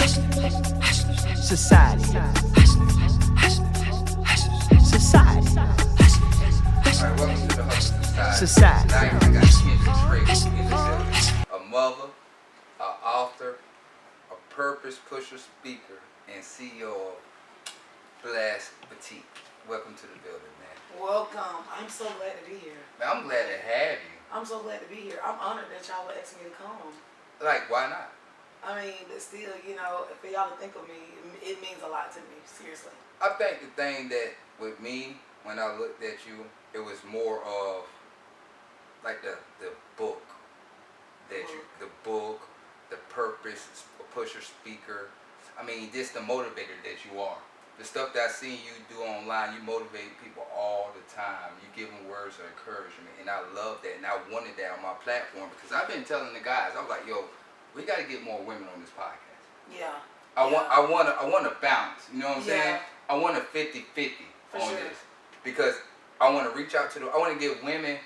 Society. Society. Alright, welcome to the Hustle Society. Society. Tonight I got Kendra Trace in the building. A mother, an author, a purpose pusher speaker, and CEO of Blast Boutique. Welcome to the building, man. Welcome. I'm so glad to be here. Man, I'm glad to have you. I'm so glad to be here. I'm honored that y'all would ask me to come. Like, why not? I mean, but still, for y'all to think of me, it means a lot to me, seriously. I think the thing that with me, when I looked at you, it was more of like the book that you, the book, the purpose pusher speaker. I mean, just the motivator that you are. The stuff that I seen you do online, you motivate people all the time. You give them words of encouragement, and I love that. And I wanted that on my platform because I've been telling the guys, I'm like, yo, we got to get more women on this podcast. Yeah. I want to balance. You know what I'm saying? Yeah. I want a 50-50 on sure. this because I want to reach out to I want to give women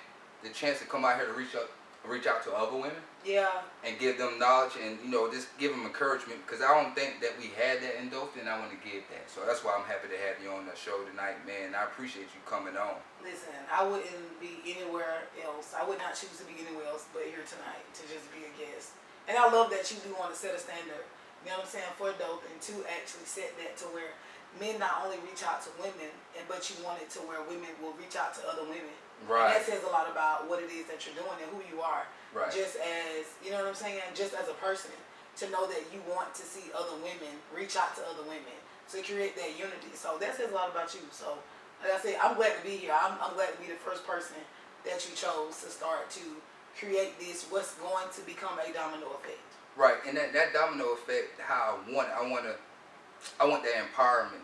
the chance to come out here to reach out to other women. Yeah. And give them knowledge and just give them encouragement because I don't think that we had that in Dothan. I want to give that, so that's why I'm happy to have you on the show tonight, man. I appreciate you coming on. Listen, I wouldn't be anywhere else. I would not choose to be anywhere else but here tonight to just be a guest. And I love that you do want to set a standard, you know what I'm saying, for Dothan to actually set that to where men not only reach out to women, but you want it to where women will reach out to other women. Right. And that says a lot about what it is that you're doing and who you are. Right. Just as, you know what I'm saying, just as a person, to know that you want to see other women reach out to other women, to create that unity. So that says a lot about you. So, like I said, I'm glad to be here. I'm glad to be the first person that you chose to start to create this, what's going to become a domino effect. Right, and that domino effect, how I want that empowerment.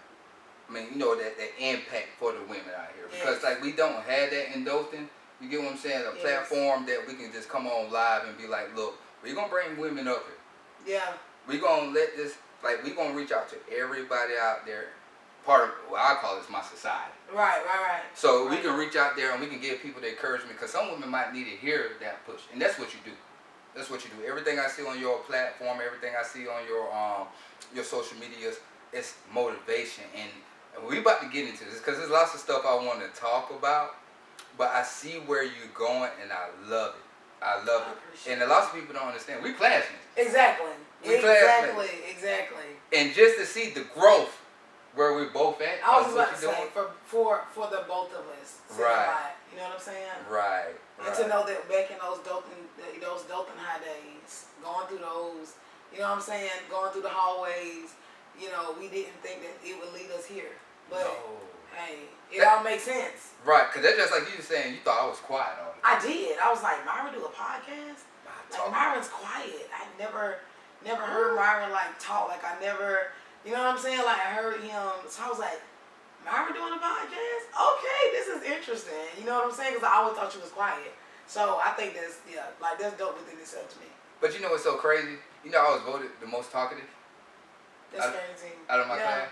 I mean, that impact for the women out here. Because, like, we don't have that in Dothan. You get what I'm saying? A platform that we can just come on live and be like, look, we're going to bring women up here. Yeah. We're going to let this, we're going to reach out to everybody out there. Part of, what I call this my society. Right. So we can reach out there and we can give people the encouragement because some women might need to hear that push. And that's what you do. That's what you do. Everything I see on your platform, everything I see on your social medias, it's motivation. And we about to get into this because there's lots of stuff I want to talk about, but I see where you're going and I love it. I love it. And a lot of people don't understand. We classmates. Exactly. And just to see the growth where we both at. I was about to say, for the both of us. Right. You know what I'm saying? Right. And to know that back in those Dothan high days, going through those, you know what I'm saying, going through the hallways, we didn't think that it would lead us here. But, hey, it all makes sense. Right, because that's just like you were saying, you thought I was quiet on it. I did. I was like, Myron do a podcast? Like, Myron's quiet. I never heard Myron, talk. Like, I never, you know what I'm saying? Like, I heard him. So I was like, Myron doing a podcast? Okay, this is interesting. You know what I'm saying? Because I always thought you was quiet. So I think that's dope within itself to me. But you know what's so crazy? I was voted the most talkative. That's crazy. Out of my class.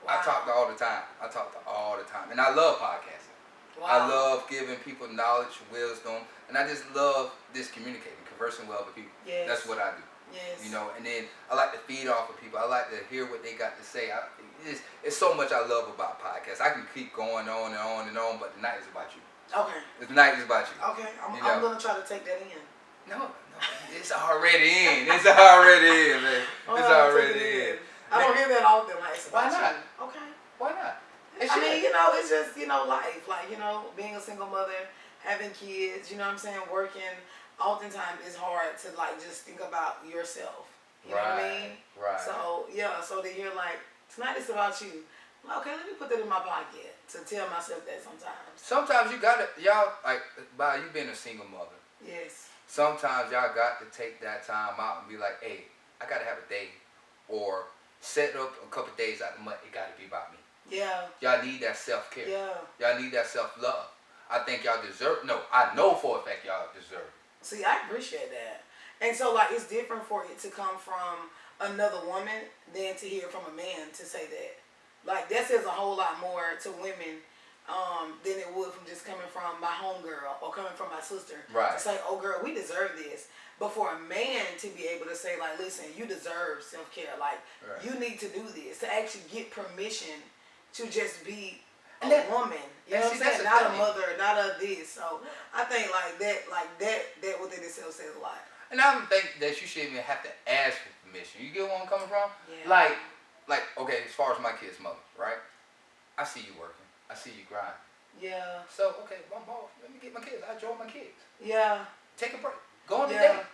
Wow. I talk all the time. And I love podcasting. Wow. I love giving people knowledge, wisdom, and I just love this communicating, conversing with other people. Yes. That's what I do. Yes. And then I like to feed off of people. I like to hear what they got to say. It's so much I love about podcasts. I can keep going on and on and on, but tonight is about you. Okay. Tonight is about you. Okay, I'm going to try to take that in. No, it's already in. It's already in, man. It's already in. I don't hear that often. Why not? Okay. Why not? It's just, life. Being a single mother, having kids, you know what I'm saying, working, oftentimes it's hard to, just think about yourself. You know what I mean? Right. So, so to hear, tonight it's about you. Okay, let me put that in my pocket to tell myself that sometimes. Sometimes you got to, by you being a single mother. Yes. Sometimes y'all got to take that time out and be like, hey, I got to have a day or set up a couple days out of the month. It got to be about me. Yeah. Y'all need that self-care. Yeah. Y'all need that self-love. I think y'all deserve, I know for a fact y'all deserve it. See, I appreciate that. And so, it's different for it to come from another woman than to hear from a man to say that. That says a whole lot more to women than it would from just coming from my homegirl or coming from my sister. Right. To say, oh girl, we deserve this. But for a man to be able to say, like, listen, you deserve self-care. Like, Right. you need to do this. To actually get permission to just be a And that- woman. You and know what see, I'm that's saying? the Not a thing. mother, not a this. So I think that within itself says a lot. And I don't think that you should even have to ask for permission. You get where I'm coming from? Yeah. Like, okay, as far as my kid's mother, right? I see you working. I see you grind. Yeah. So, okay, I'm off. Let me get my kids. I enjoy my kids. Yeah. Take a break. Go on a Yeah. date.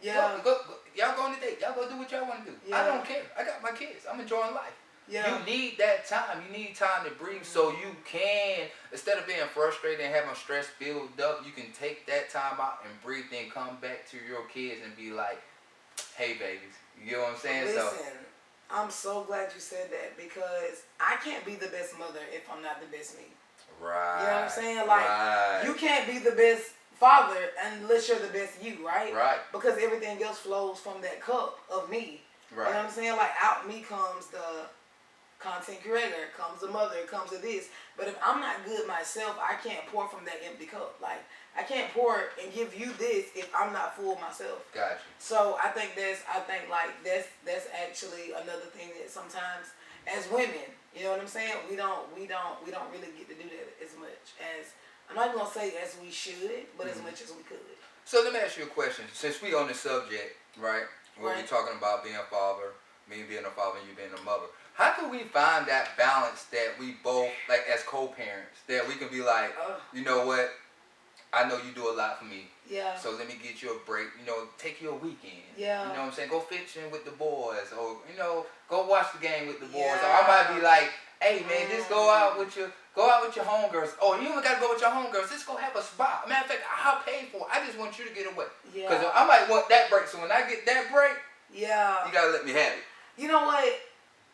Yeah. Go, y'all go on a date. Y'all go do what y'all want to do. Yeah. I don't care. I got my kids. I'm enjoying life. Yeah. You need that time. You need time to breathe so you can, instead of being frustrated and having stress build up, you can take that time out and breathe and come back to your kids and be like, hey, babies. You know what I'm saying? Listen, I'm so glad you said that because I can't be the best mother if I'm not the best me. Right. You know what I'm saying? Like, right. you can't be the best father unless you're the best you, right? Right. Because everything else flows from that cup of me. Right. You know what I'm saying? Like, out me comes the content creator, comes the mother, comes the this. But if I'm not good myself, I can't pour from that empty cup. Like, I can't pour and give you this if I'm not full myself. Gotcha. So I think that's actually another thing that sometimes as women, you know what I'm saying, we don't really get to do that as much as, I'm not gonna say as we should, but as much as we could. So let me ask you a question. Since we on the subject, right? We're Right. talking about being a father, me being a father, and you being a mother. How can we find that balance that we both, like as co-parents, that we can be like, you know what? I know you do a lot for me. Yeah. So let me get you a break. You know, take you a weekend. Yeah. You know what I'm saying? Go fishing with the boys, or go watch the game with the boys. Or Yeah. I might be like, hey man, just go out with your homegirls. Oh, you even gotta go with your homegirls. Just go have a spot. Matter of fact, I'll pay for it. I just want you to get away. Yeah. Because I might want that break. So when I get that break, Yeah. you gotta let me have it. You know what,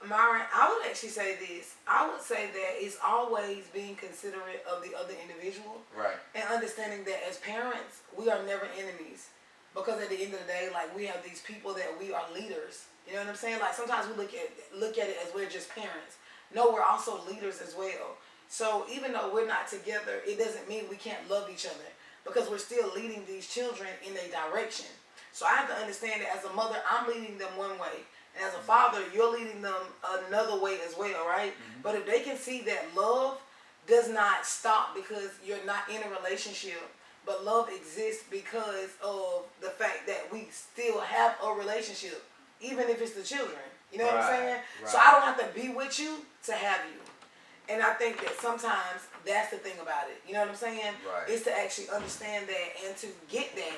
Myron, I would actually say this. I would say that it's always being considerate of the other individual. Right. And understanding that as parents, we are never enemies. Because at the end of the day, like, we have these people that we are leaders. You know what I'm saying? Like, sometimes we look at it as we're just parents. No, we're also leaders as well. So even though we're not together, it doesn't mean we can't love each other. Because we're still leading these children in a direction. So I have to understand that as a mother, I'm leading them one way. And as a father, you're leading them another way as well, right? Mm-hmm. But if they can see that love does not stop because you're not in a relationship, but love exists because of the fact that we still have a relationship, even if it's the children. You know what I'm saying? Right. So I don't have to be with you to have you. And I think that sometimes that's the thing about it. You know what I'm saying? Right. Is to actually understand that and to get that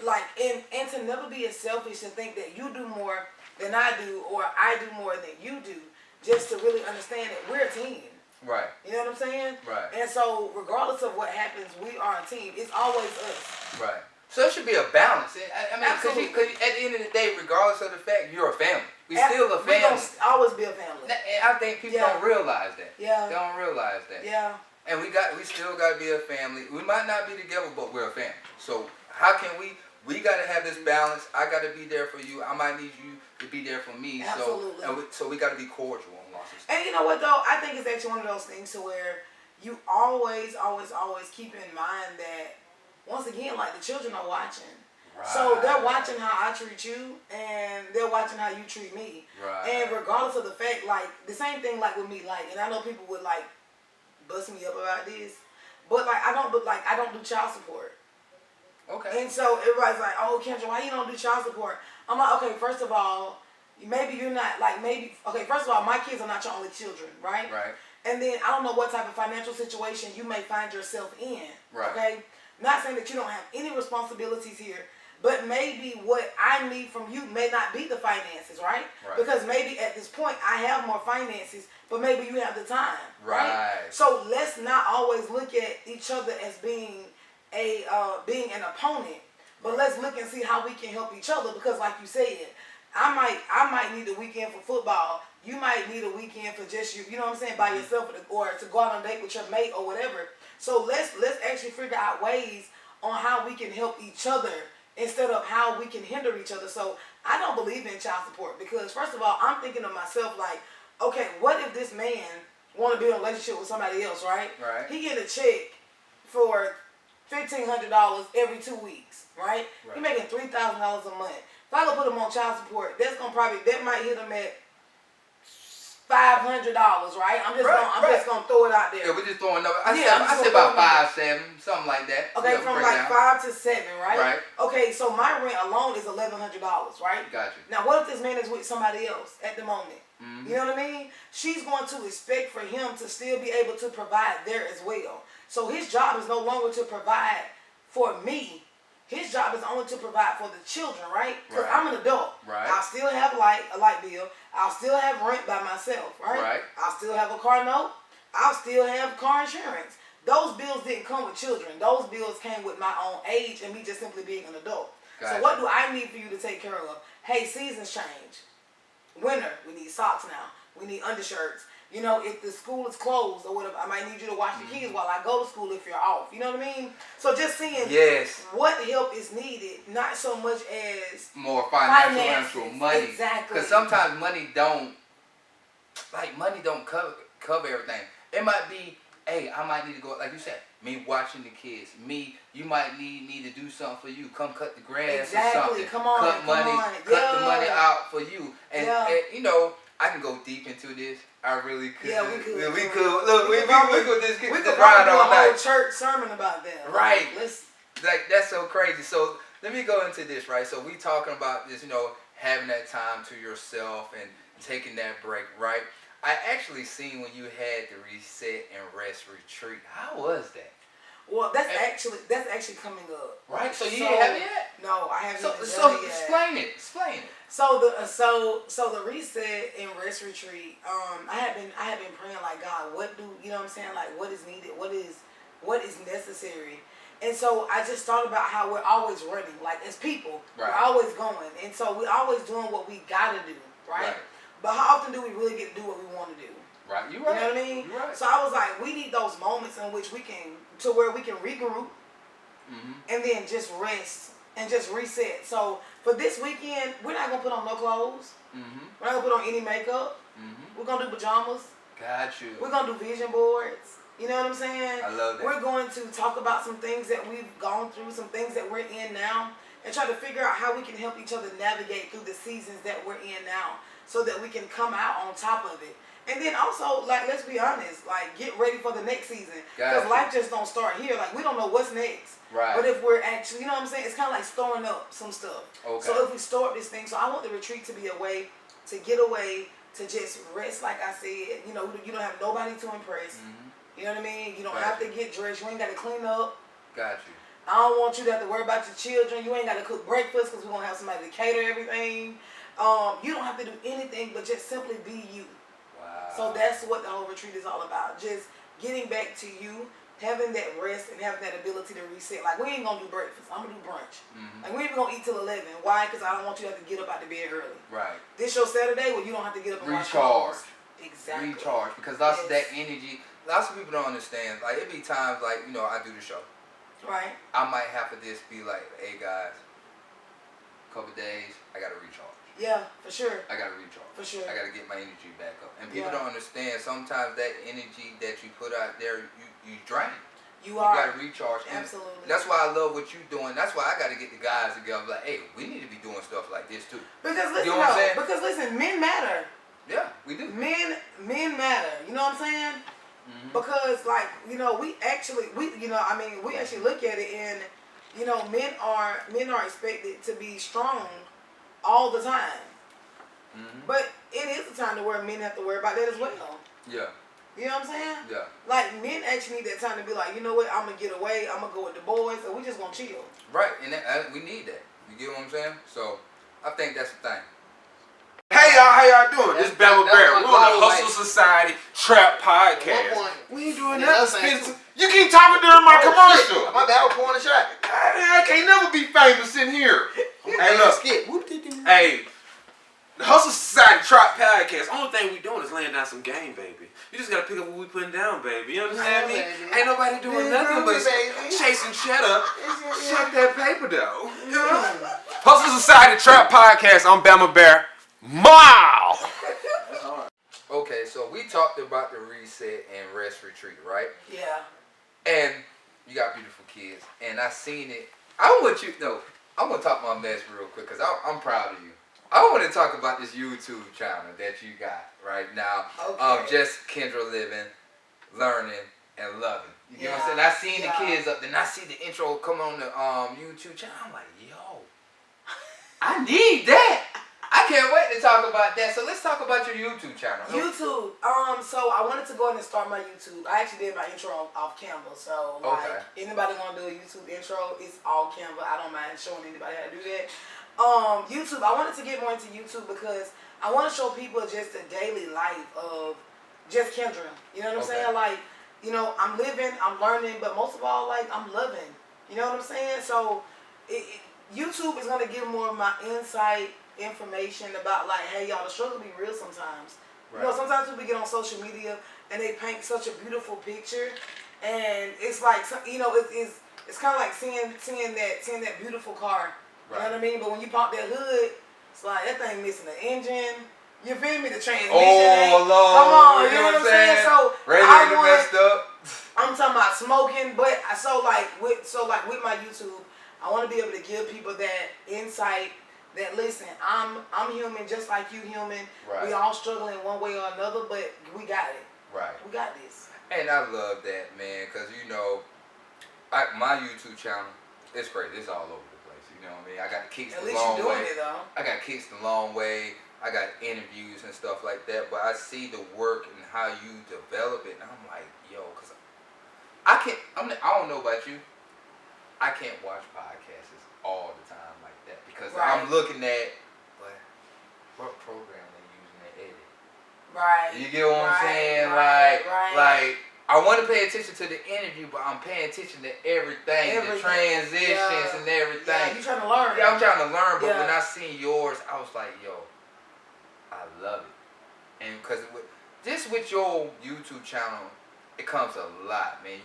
like, and to never be as selfish and think that you do more than I do or I do more than you do, just to really understand that we're a team. Right. You know what I'm saying? Right. And so regardless of what happens, we are a team. It's always us. Right. So it should be a balance. I mean, Absolutely. because at the end of the day, regardless of the fact, you're a family. We're still a family. We're going to always be a family. And I think people don't realize that. Yeah. They don't realize that. Yeah. And we still got to be a family. We might not be together, but we're a family. So how can we got to have this balance. I got to be there for you. I might need you to be there for me. Absolutely. So we got to be cordial on lots of stuff. And you know what though? I think it's actually one of those things to where you always keep in mind that once again, like, the children are watching. Right. So they're watching how I treat you and they're watching how you treat me. Right. And regardless of the fact, like, the same thing like with me, like, and I know people would like bust me up about this, but like I don't do child support. Okay. And so everybody's like, oh, Kendra, why you don't do child support? I'm like, okay, first of all, maybe you're not, like, first of all, my kids are not your only children, right? Right. And then I don't know what type of financial situation you may find yourself in, Right. okay? Not saying that you don't have any responsibilities here, but maybe what I need from you may not be the finances, right? Right. Because maybe at this point I have more finances, but maybe you have the time, Right. So let's not always look at each other as being an opponent, but let's look and see how we can help each other. Because like you said, I might need a weekend for football. You might need a weekend for just you know what I'm saying, by yourself, or to go out on a date with your mate or whatever. So let's actually figure out ways on how we can help each other instead of how we can hinder each other. So I don't believe in child support because first of all, I'm thinking of myself like, okay, what if this man want to build a relationship with somebody else, right? Right. He get a check for $1,500 every 2 weeks, right? He making $3,000 a month. If I go put him on child support, that might hit him at $500, right? I'm just gonna throw it out there. Yeah, we're just throwing numbers. I said about 5, 7, something like that. Okay, from like 5 to 7, right? Right. Okay, so my rent alone is $1,100, right? Gotcha. Now, what if this man is with somebody else at the moment? Mm-hmm. You know what I mean? She's going to expect for him to still be able to provide there as well. So his job is no longer to provide for me. His job is only to provide for the children, right? Because I'm an adult. Right. I'll still have a light bill. I'll still have rent by myself, right? Right. I'll still have a car note. I'll still have car insurance. Those bills didn't come with children. Those bills came with my own age and me just simply being an adult. Gotcha. So what do I need for you to take care of? Hey, seasons change. Winter, we need socks now. We need undershirts. You know, if the school is closed or whatever, I might need you to watch the kids while I go to school if you're off. You know what I mean? So just seeing what help is needed, not so much as more financial money. Exactly. Because sometimes money don't cover everything. It might be, hey, I might need to go, like you said, me watching the kids. You might need to do something for you. Come cut the grass or something. Come on, cut the money out for you. And you know, I can go deep into this. I really could. Yeah, we could. We could. Look, we could just we could ride do a all night. whole church sermon about that. Right. Like, that's so crazy. So let me go into this, right? So we talking about this, you know, having that time to yourself and taking that break, right? I actually seen when you had the reset and rest retreat. How was that? Well, that's actually coming up. Right. So you didn't have it yet? No, I haven't. So explain it. So the reset and rest retreat. I have been praying like, God, what do you know what I'm saying? Like, what is needed? What is necessary? And so I just thought about how we're always running, like as people, we're always going, and so we're always doing what we gotta do, right? But how often do we really get to do what we want to do? Right. You right. You know what I mean? You're right. So I was like, we need those moments in which we can regroup, and then just rest and just reset. So for this weekend, we're not gonna put on no clothes. We're not gonna put on any makeup. We're gonna do pajamas. Got you. We're gonna do vision boards. You know what I'm saying? I love that. We're going to talk about some things that we've gone through, some things that we're in now, and try to figure out how we can help each other navigate through the seasons that we're in now, so that we can come out on top of it. And then also, like, let's be honest, like, get ready for the next season. Because life just don't start here. Like, we don't know what's next. Right. But if we're actually, you know what I'm saying? It's kind of like storing up some stuff. Okay. So if we store up this thing, so I want the retreat to be a way to get away, to just rest, like I said. You know, you don't have nobody to impress. You know what I mean? You don't have to get dressed. You ain't got to clean up. Got you. I don't want you to have to worry about your children. You ain't got to cook breakfast because we're going to have somebody to cater everything. You don't have to do anything but just simply be you. Wow. So that's what the whole retreat is all about. Just getting back to you, having that rest and having that ability to reset. Like, we ain't going to do breakfast. I'm going to do brunch. Like, we ain't going to eat till 11. Why? Because I don't want you to have to get up out the bed early. Right. This your Saturday where you don't have to get up and recharge. Exactly. Recharge. Because lots of that energy, lots of people don't understand. Like, it be times like, you know, I do the show. Right. I might have to just be like, hey guys, a couple days, I got to recharge. Yeah, for sure. I got to recharge. For sure. I got to get my energy back up. And people don't understand, sometimes that energy that you put out there, you drain. You got to recharge. Absolutely. And that's why I love what you're doing. That's why I got to get the guys together. Like, hey, we need to be doing stuff like this too. Because listen, you know what I'm saying? Because listen, men matter. Yeah, we do. Men matter. You know what I'm saying? Because, like, you know, we actually look at it and, you know, men are expected to be strong all the time. But it is a time to where men have to worry about that as well. Yeah. You know what I'm saying? Yeah. Like, men actually need that time to be like, you know what, I'm going to get away, I'm going to go with the boys, and we just going to chill. Right, and we need that. You get what I'm saying? So, I think that's the thing. Hey y'all, how y'all doing? This is Bama Bear. We're on the Hustle Society Trap Podcast. We ain't doing nothing. You keep talking during my commercial. My bad, I was pouring a shot. I can't never be famous in here. Hey, look. Hey, the Hustle Society Trap Podcast. Only thing we doing is laying down some game, baby. You just gotta pick up what we putting down, baby. You understand me? Ain't nobody doing nothing but chasing cheddar. Check that paper though. Hustle Society Trap Podcast. I'm Bama Bear. Wow. Okay, so we talked about the reset and rest retreat, right? Yeah. And you got beautiful kids, and I seen it. I want you know. I want to talk my mess real quick because I'm proud of you. I want to talk about this YouTube channel that you got right now. Okay. Just Kindra living, learning, and loving. You get what I'm saying? I seen the kids up, then I see the intro come on the YouTube channel. I'm like, yo, I need that. I can't wait to talk about that. So let's talk about your YouTube channel. YouTube. So I wanted to go ahead and start my YouTube. I actually did my intro off Canva. So like anybody want to do a YouTube intro, it's all Canva. I don't mind showing anybody how to do that. YouTube. I wanted to get more into YouTube because I want to show people just the daily life of just Kendra. You know what I'm saying? Like, you know, I'm living, I'm learning, but most of all, like, I'm loving. You know what I'm saying? So YouTube is gonna give more of my insight, information about like, hey y'all, the struggle be real sometimes. Right. You know, sometimes people get on social media and they paint such a beautiful picture, and it's like, you know, it's kind of like seeing that beautiful car. Right. You know what I mean? But when you pop that hood, it's like that thing missing the engine. You feel me? The transmission. Oh Lord! Come on, you know what I'm saying? So radiator messed up. I'm talking about smoking, but so like with my YouTube, I want to be able to give people that insight. That listen, I'm human just like you human. Right. We all struggle in one way or another, but we got it. Right. We got this. And I love that, man, because you know, my YouTube channel, it's great. It's all over the place. You know what I mean? I got the kicks the long way. It, though. I got kicks the long way. I got interviews and stuff like that. But I see the work and how you develop it, and I'm like, yo, because I don't know about you. I can't watch podcasts all the time like that because I'm looking at what program they using to edit. Right. You get what I'm saying? Like I want to pay attention to the interview, but I'm paying attention to everything. The transitions and everything. Yeah, you trying to learn. Yeah, I'm trying to learn. But when I seen yours, I was like, yo, I love it. And because with your YouTube channel, it comes a lot, man.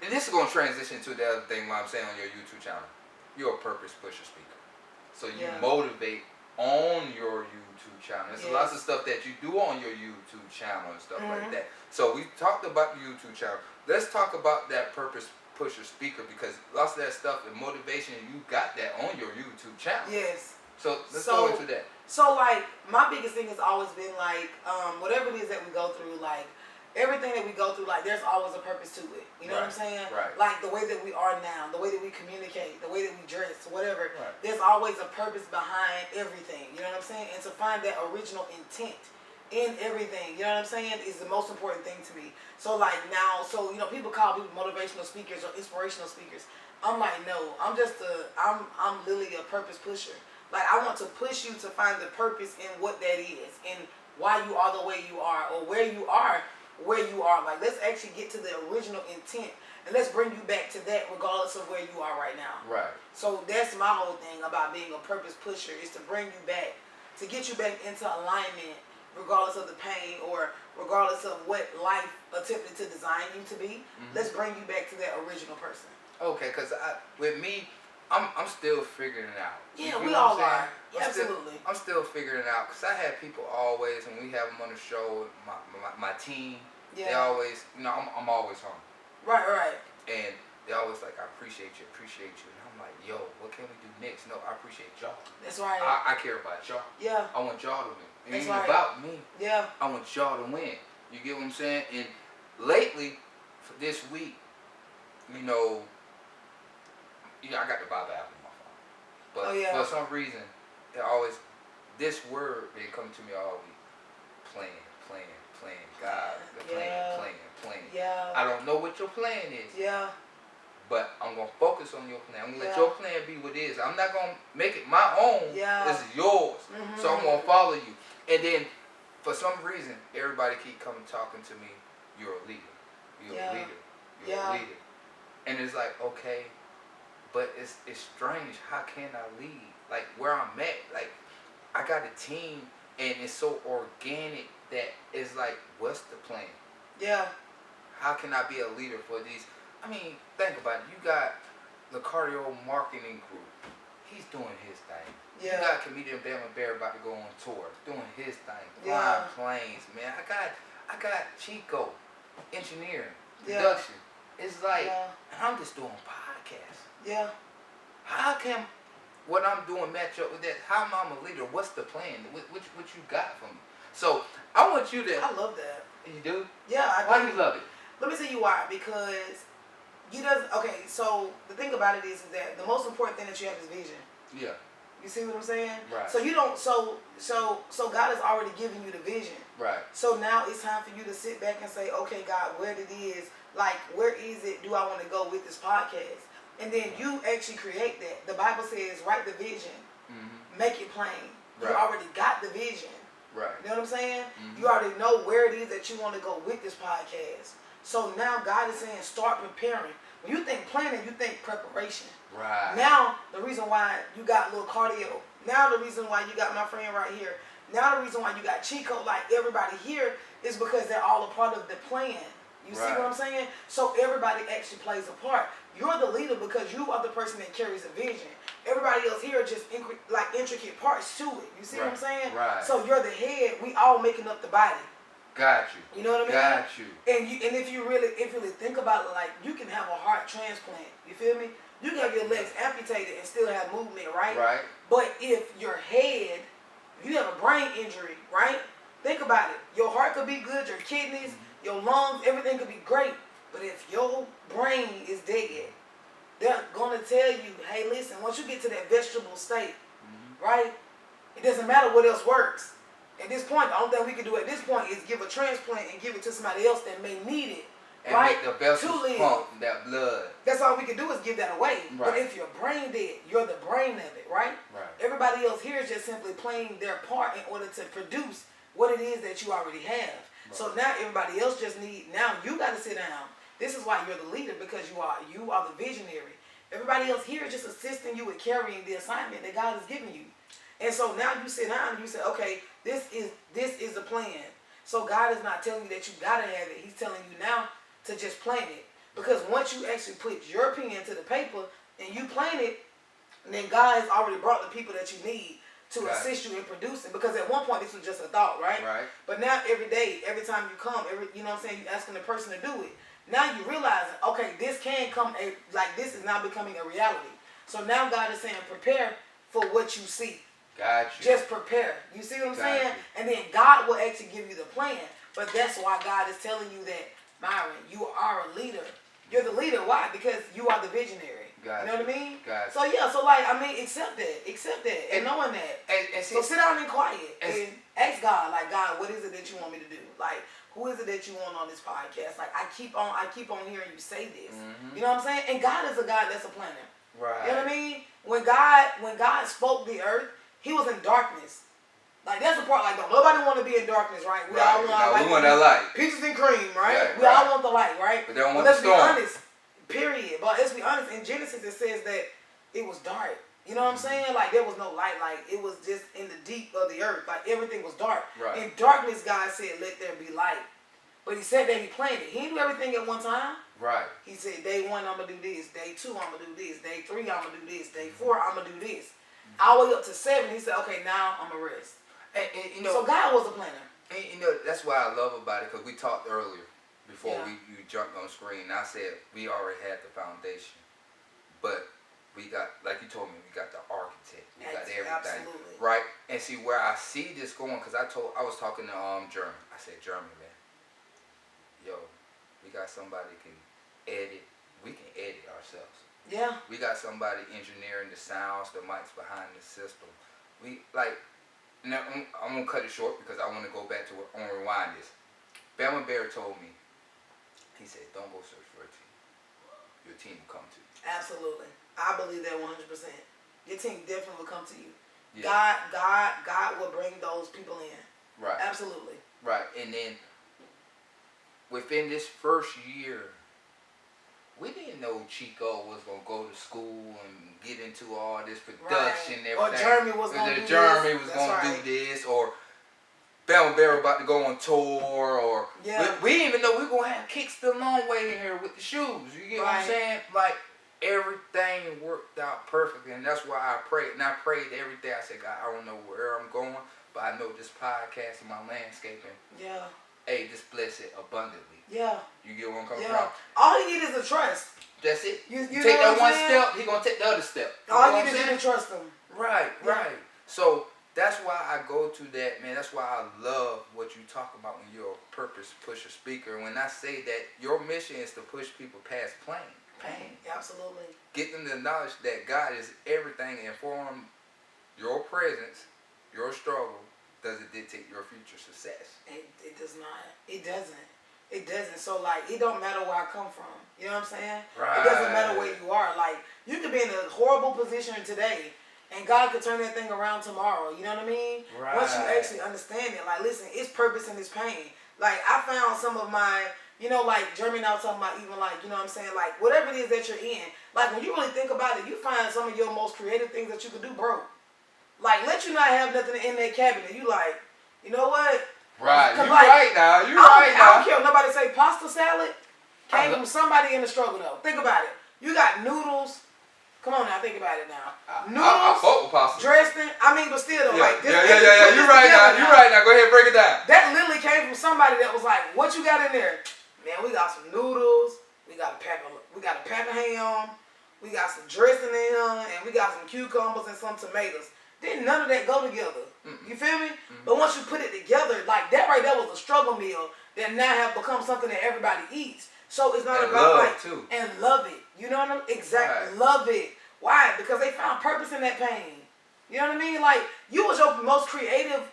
And this is going to transition to the other thing I'm saying on your YouTube channel. You're a purpose pusher speaker. So you motivate on your YouTube channel. There's lots of stuff that you do on your YouTube channel and stuff like that. So we talked about the YouTube channel. Let's talk about that purpose pusher speaker because lots of that stuff and motivation, you got that on your YouTube channel. Yes. So let's go into that. So like my biggest thing has always been like whatever it is that we go through, like everything that we go through, like there's always a purpose to it. You know what I'm saying? Right. Like the way that we are now, the way that we communicate, the way that we dress, whatever. Right. There's always a purpose behind everything. You know what I'm saying? And to find that original intent in everything, you know what I'm saying, is the most important thing to me. So like now, you know, people call people motivational speakers or inspirational speakers. I'm like, no, I'm literally a purpose pusher. Like I want to push you to find the purpose in what that is and why you are the way you are or where you are. Like let's actually get to the original intent and let's bring you back to that regardless of where you are right now. Right. So that's my whole thing about being a purpose pusher is to bring you back, to get you back into alignment regardless of the pain or regardless of what life attempted to design you to be. Let's bring you back to that original person. Okay, because with me, I'm still figuring it out. Yeah, we all are. Yeah, absolutely. I'm still figuring it out because I have people always, when we have them on the show, my team, they always, you know, I'm always home. Right. And they always like, I appreciate you. And I'm like, yo, what can we do next? No, I appreciate y'all. That's right. I care about y'all. Yeah. I want y'all to win. It ain't about me. Yeah. I want y'all to win. You get what I'm saying? And lately, for this week, you know, I got the Bible app on my phone. But for some reason, this word been coming to me all week. Plan. God, plan. Yeah. I don't know what your plan is. Yeah. But I'm going to focus on your plan. I'm going to let your plan be what it is. I'm not going to make it my own. Yeah. This is yours. So I'm going to follow you. And then, for some reason, everybody keep coming talking to me, you're a leader. You're a leader. You're a leader. And it's like, okay, but it's strange. How can I lead? Like, where I'm at, like, I got a team, and it's so organic that it's like, what's the plan? Yeah. How can I be a leader for these? I mean, think about it. You got the cardio marketing group. he's doing his thing. Yeah. You got comedian Bama Bear about to go on tour, doing his thing, Yeah. flying planes, man. I got Chico, engineering, Yeah. production. It's like, Yeah. and I'm just doing podcasts. Yeah. How can what I'm doing match up with that? How am I a leader? What's the plan? What you got for me? So I want you to. I love that. You do? Yeah. Why do you love it? Let me tell you why. Because okay, so the thing about it is that the most important thing that you have is vision. Yeah. You see what I'm saying? Right. So you don't so God has already given you the vision. Right. So now it's time for you to sit back and say, okay, God, where is it do I want to go with this podcast? And then you actually create that. The Bible says, write the vision, make it plain. Right. You already got the vision. Right. You know what I'm saying? You already know where it is that you want to go with this podcast. So now God is saying, start preparing. When you think planning, you think preparation. Right. Now, the reason why you got little cardio. Now, the reason why you got my friend right here. Now, the reason why you got Chico, like everybody here, is because they're all a part of the plan. You see what I'm saying? So everybody actually plays a part. You're the leader because you are the person that carries a vision. Everybody else here are just intricate parts to it. You see what I'm saying? Right. So you're the head. We all making up the body. Got you. You know what I mean? Got you. And if you really think about it, like you can have a heart transplant. You feel me? You can have your legs amputated and still have movement, right? Right. But if your head, you have a brain injury, right? Think about it. Your heart could be good, your kidneys, your lungs, everything could be great. But if your brain is dead, they're going to tell you, hey, listen, once you get to that vegetable state, right, it doesn't matter what else works. At this point, the only thing we can do at this point is give a transplant and give it to somebody else that may need it. And right? make the vessels pump that blood. That's all we can do is give that away. Right. But if your brain dead, you're the brain of it, right? Right. Everybody else here is just simply playing their part in order to produce what it is that you already have. Right. So now everybody else just now you got to sit down. This is why you're the leader, because you are the visionary. Everybody else here is just assisting you with carrying the assignment that God has given you. And so now you sit down and you say, okay, this is the plan. So God is not telling you that you got to have it. He's telling you now to just plan it. Because once you actually put your pen to the paper and you plan it, then God has already brought the people that you need to assist you in producing. Because at one point this was just a thought, right? Right. But now every day, every time you come, you know what I'm saying, you're asking the person to do it. Now you realize, okay, this can come, this is now becoming a reality. So now God is saying, prepare for what you see. Got you. Just prepare. You see what I'm saying? You. And then God will actually give you the plan. But that's why God is telling you that, Myron, you are a leader. You're the leader. Why? Because you are the visionary. Got you know what I mean? Got so yeah, so like, I mean, accept that. And knowing that. And see, so sit down and quiet and ask God, like, God, what is it that you want me to do? Like, who is it that you want on this podcast? Like, I keep on hearing you say this. You know what I'm saying? And God is a God that's a planner. Right. You know what I mean? When God spoke the earth, He was in darkness. Like, that's the part, like, don't nobody want to be in darkness, right? We all want that light. Peaches and cream, right? Yeah, we all want the light, right? But they don't want let's the storm. be honest, period. But let's be honest, in Genesis it says that it was dark. You know what I'm saying? Like, there was no light. Like, it was just in the deep of the earth. Like, everything was dark. Right. In darkness, God said, let there be light. But He said that He planned it. He knew everything at one time. Right. He said, day 1, I'm going to do this. Day 2, I'm going to do this. Day 3, I'm going to do this. Day 4, I'm going to do this. All the way up to 7, He said, okay, now I'm going to rest. And you know, so God was a planner. And you know, that's what I love about it, because we talked earlier before you jumped on screen. And I said we already had the foundation, but we got, like you told me, we got the architect, we got everything, right? And see where I see this going, because I was talking to Jeremy. I said, Jeremy, man, yo, we got somebody can edit. We can edit ourselves. Yeah. We got somebody engineering the sounds, the mics behind the system. We like. Now, I'm going to cut it short because I want to go back to I want to rewind this. Bama Bear told me, he said, don't go search for a team. Your team will come to you. Absolutely. I believe that 100%. Your team definitely will come to you. Yeah. God will bring those people in. Right. Absolutely. Right. And then within this first year, we didn't know Chico was going to go to school and get into all this production and everything. Or Jeremy was going to do Jeremy was going to do this. Or Bama Bear about to go on tour. Or we didn't even know we were going to have kicks the long way in here with the shoes. You get what I'm saying? Like, everything worked out perfectly, and that's why I prayed. And I prayed every day. I said, God, I don't know where I'm going, but I know this podcast and my landscaping. Yeah. Hey, just bless it abundantly. Yeah. You get what I'm coming Yeah. from? All you need is a trust. That's it. You take know that one saying? step, he gonna take the other step. All you need is to trust him. Right, Yeah. right. So that's why I go to that, man. That's why I love what you talk about when you're a purpose pusher speaker. When I say that your mission is to push people past pain. Absolutely. Get them the knowledge that God is everything, and for him, your presence, your struggle, doesn't dictate your future success. It does not. It doesn't. It doesn't. So, like, it don't matter where I come from. You know what I'm saying? Right. It doesn't matter where you are. Like, you could be in a horrible position today, and God could turn that thing around tomorrow. You know what I mean? Right. Once you actually understand it. Like, listen, it's purpose and it's pain. Like, I found some of my, you know, like, Jeremy and I was talking about even, like, you know what I'm saying? Like, whatever it is that you're in, like, when you really think about it, you find some of your most creative things that you could do broke. Like, let you not have nothing in that cabinet. You like, you know what? Right, you like, right now. You I right now. don't care if nobody say pasta salad came from somebody in the struggle though. Think about it. You got noodles. Come on now, think about it now. Noodles, I fuck with pasta. dressing. I mean, but still though, like this. Yeah. You right now. You right now. Go ahead, break it down. That literally came from somebody that was like, "What you got in there?" Man, we got some noodles. We got a pack of ham. We got some dressing in here, and we got some cucumbers and some tomatoes. Didn't none of that go together. You feel me? But once you put it together, like that right there was a struggle meal that now have become something that everybody eats. So it's not and about love like too. And love it. You know what I mean? Exactly. Right. Love it. Why? Because they found purpose in that pain. You know what I mean? Like you was your most creative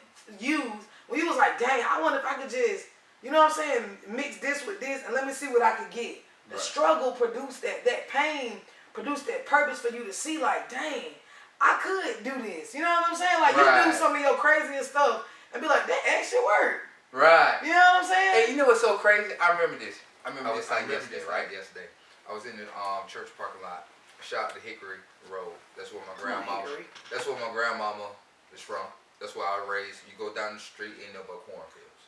youth when you was like, dang, I wonder if I could just, you know what I'm saying, mix this with this and let me see what I could get. The struggle produced that pain produced that purpose for you to see like, dang, I could do this. You know what I'm saying? Like you do some of your craziest stuff and be like, that actually worked. Right. You know what I'm saying? Hey, you know what's so crazy? I remember this. I remember this yesterday. I was in the church parking lot. Shout out to Hickory Road. That's where my grandmama. That's where my grandmama is from. That's where I was raised. You go down the street, end up at cornfields.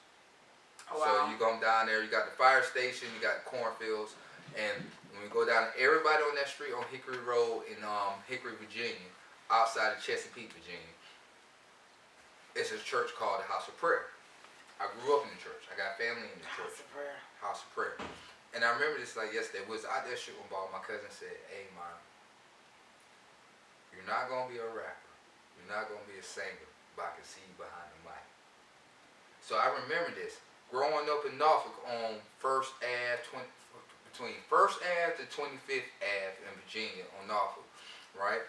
Oh, wow. So you go down there. You got the fire station. You got cornfields. And when we go down, everybody on that street on Hickory Road in Hickory, Virginia, outside of Chesapeake, Virginia, it's a church called the House of Prayer. I grew up in the church. I got family in the church. House of Prayer. And I remember this like yesterday. We was out there shooting ball. My cousin said, "Hey, man, you're not gonna be a rapper. You're not gonna be a singer, but I can see you behind the mic." So I remember this. Growing up in Norfolk on First Ave, between First Ave to 25th Ave in Virginia on Norfolk, right?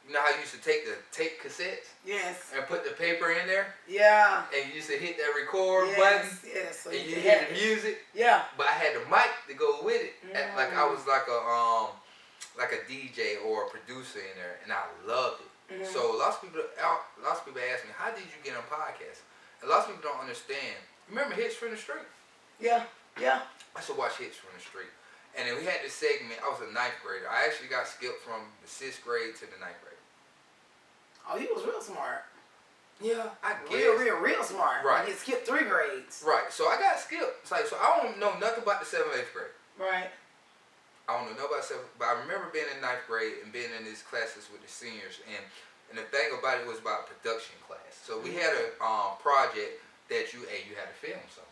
You know how you used to take the tape cassettes? Yes. And put the paper in there? Yeah. And you used to hit that record button. Yes. So and you hear the music. Yeah. But I had the mic to go with it. Like I was like a DJ or a producer in there, and I loved it. So lots of people ask me, how did you get on podcasts? And lots of people don't understand. Remember Hits from the Street? Yeah. I used to watch Hits from the Street. And then we had this segment. I was a 9th grader. I actually got skipped from the 6th grade to the 9th grade. Oh, you was real smart. Yeah, I guess. Real smart. Right. You skipped 3 grades. Right. So I got skipped. It's like, so I don't know nothing about the 7th, 8th grade. Right. I don't know nothing about 7th, but I remember being in 9th grade and being in these classes with the seniors. And the thing about it was about production class. So we had a project that you had to film something.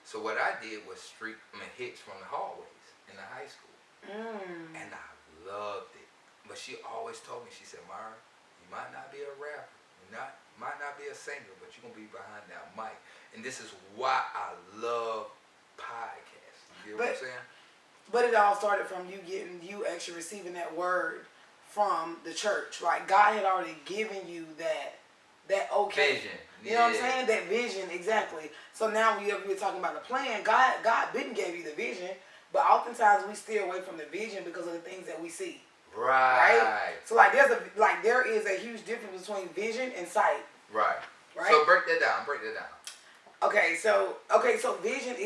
So what I did was hits from the hallways in the high school. And I loved it. But she always told me, she said, "Myra, you might not be a rapper, might not be a singer, but you're going to be behind that mic." And this is why I love podcasts. You get what I'm saying? But it all started from you actually receiving that word from the church. Like God had already given you that vision. You know what I'm saying? That vision, exactly. So now we're talking about the plan. God didn't give you the vision, but oftentimes we steer away from the vision because of the things that we see. Right? So like there is a huge difference between vision and sight. Right? So break that down. Okay, so vision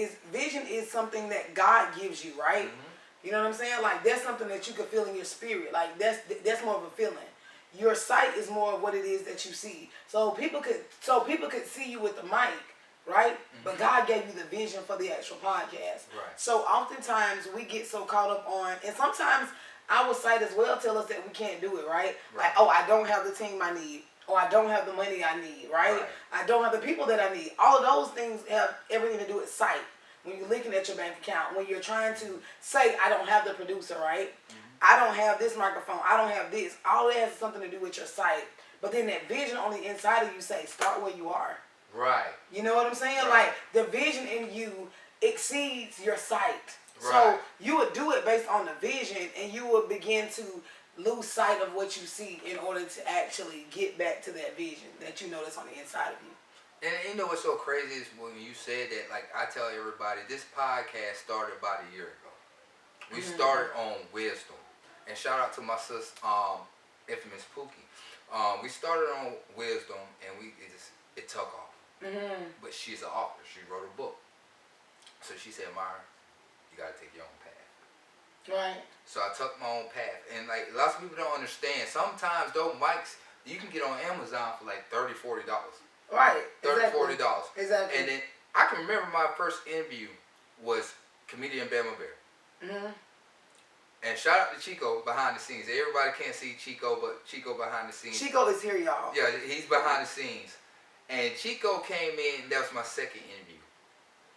is something that God gives you, right? You know what I'm saying? Like that's something that you can feel in your spirit. Like that's more of a feeling. Your sight is more of what it is that you see. So people could see you with the mic, right? But God gave you the vision for the actual podcast. Right. So oftentimes we get so caught up on, and sometimes our site as well tell us that we can't do it, right? Like, oh, I don't have the team I need, or I don't have the money I need, right? I don't have the people that I need. All of those things have everything to do with sight. When you're looking at your bank account, when you're trying to say, I don't have the producer, right? I don't have this microphone, I don't have this. All that has something to do with your sight. But then that vision on the inside of you say, start where you are. Right. You know what I'm saying? Right. Like, the vision in you exceeds your sight. Right. So you would do it based on the vision, and you would begin to lose sight of what you see in order to actually get back to that vision that you know that's on the inside of you. And you know what's so crazy is when you said that, like, I tell everybody, this podcast started about a year ago. We started on wisdom. And shout out to my sis, infamous Pookie. We started on wisdom, and it took off. But she's an author. She wrote a book. So she said, Myra, you got to take your own path. Right. So I took my own path. And, like, lots of people don't understand. Sometimes those mics, you can get on Amazon for like $30, $40. Right. $30, exactly. $40. Exactly. And then I can remember my first interview was comedian Bama Bear. And shout out to Chico behind the scenes. Everybody can't see Chico, but Chico behind the scenes. Chico is here, y'all. Yeah, he's behind the scenes. And Chico came in, that was my second interview.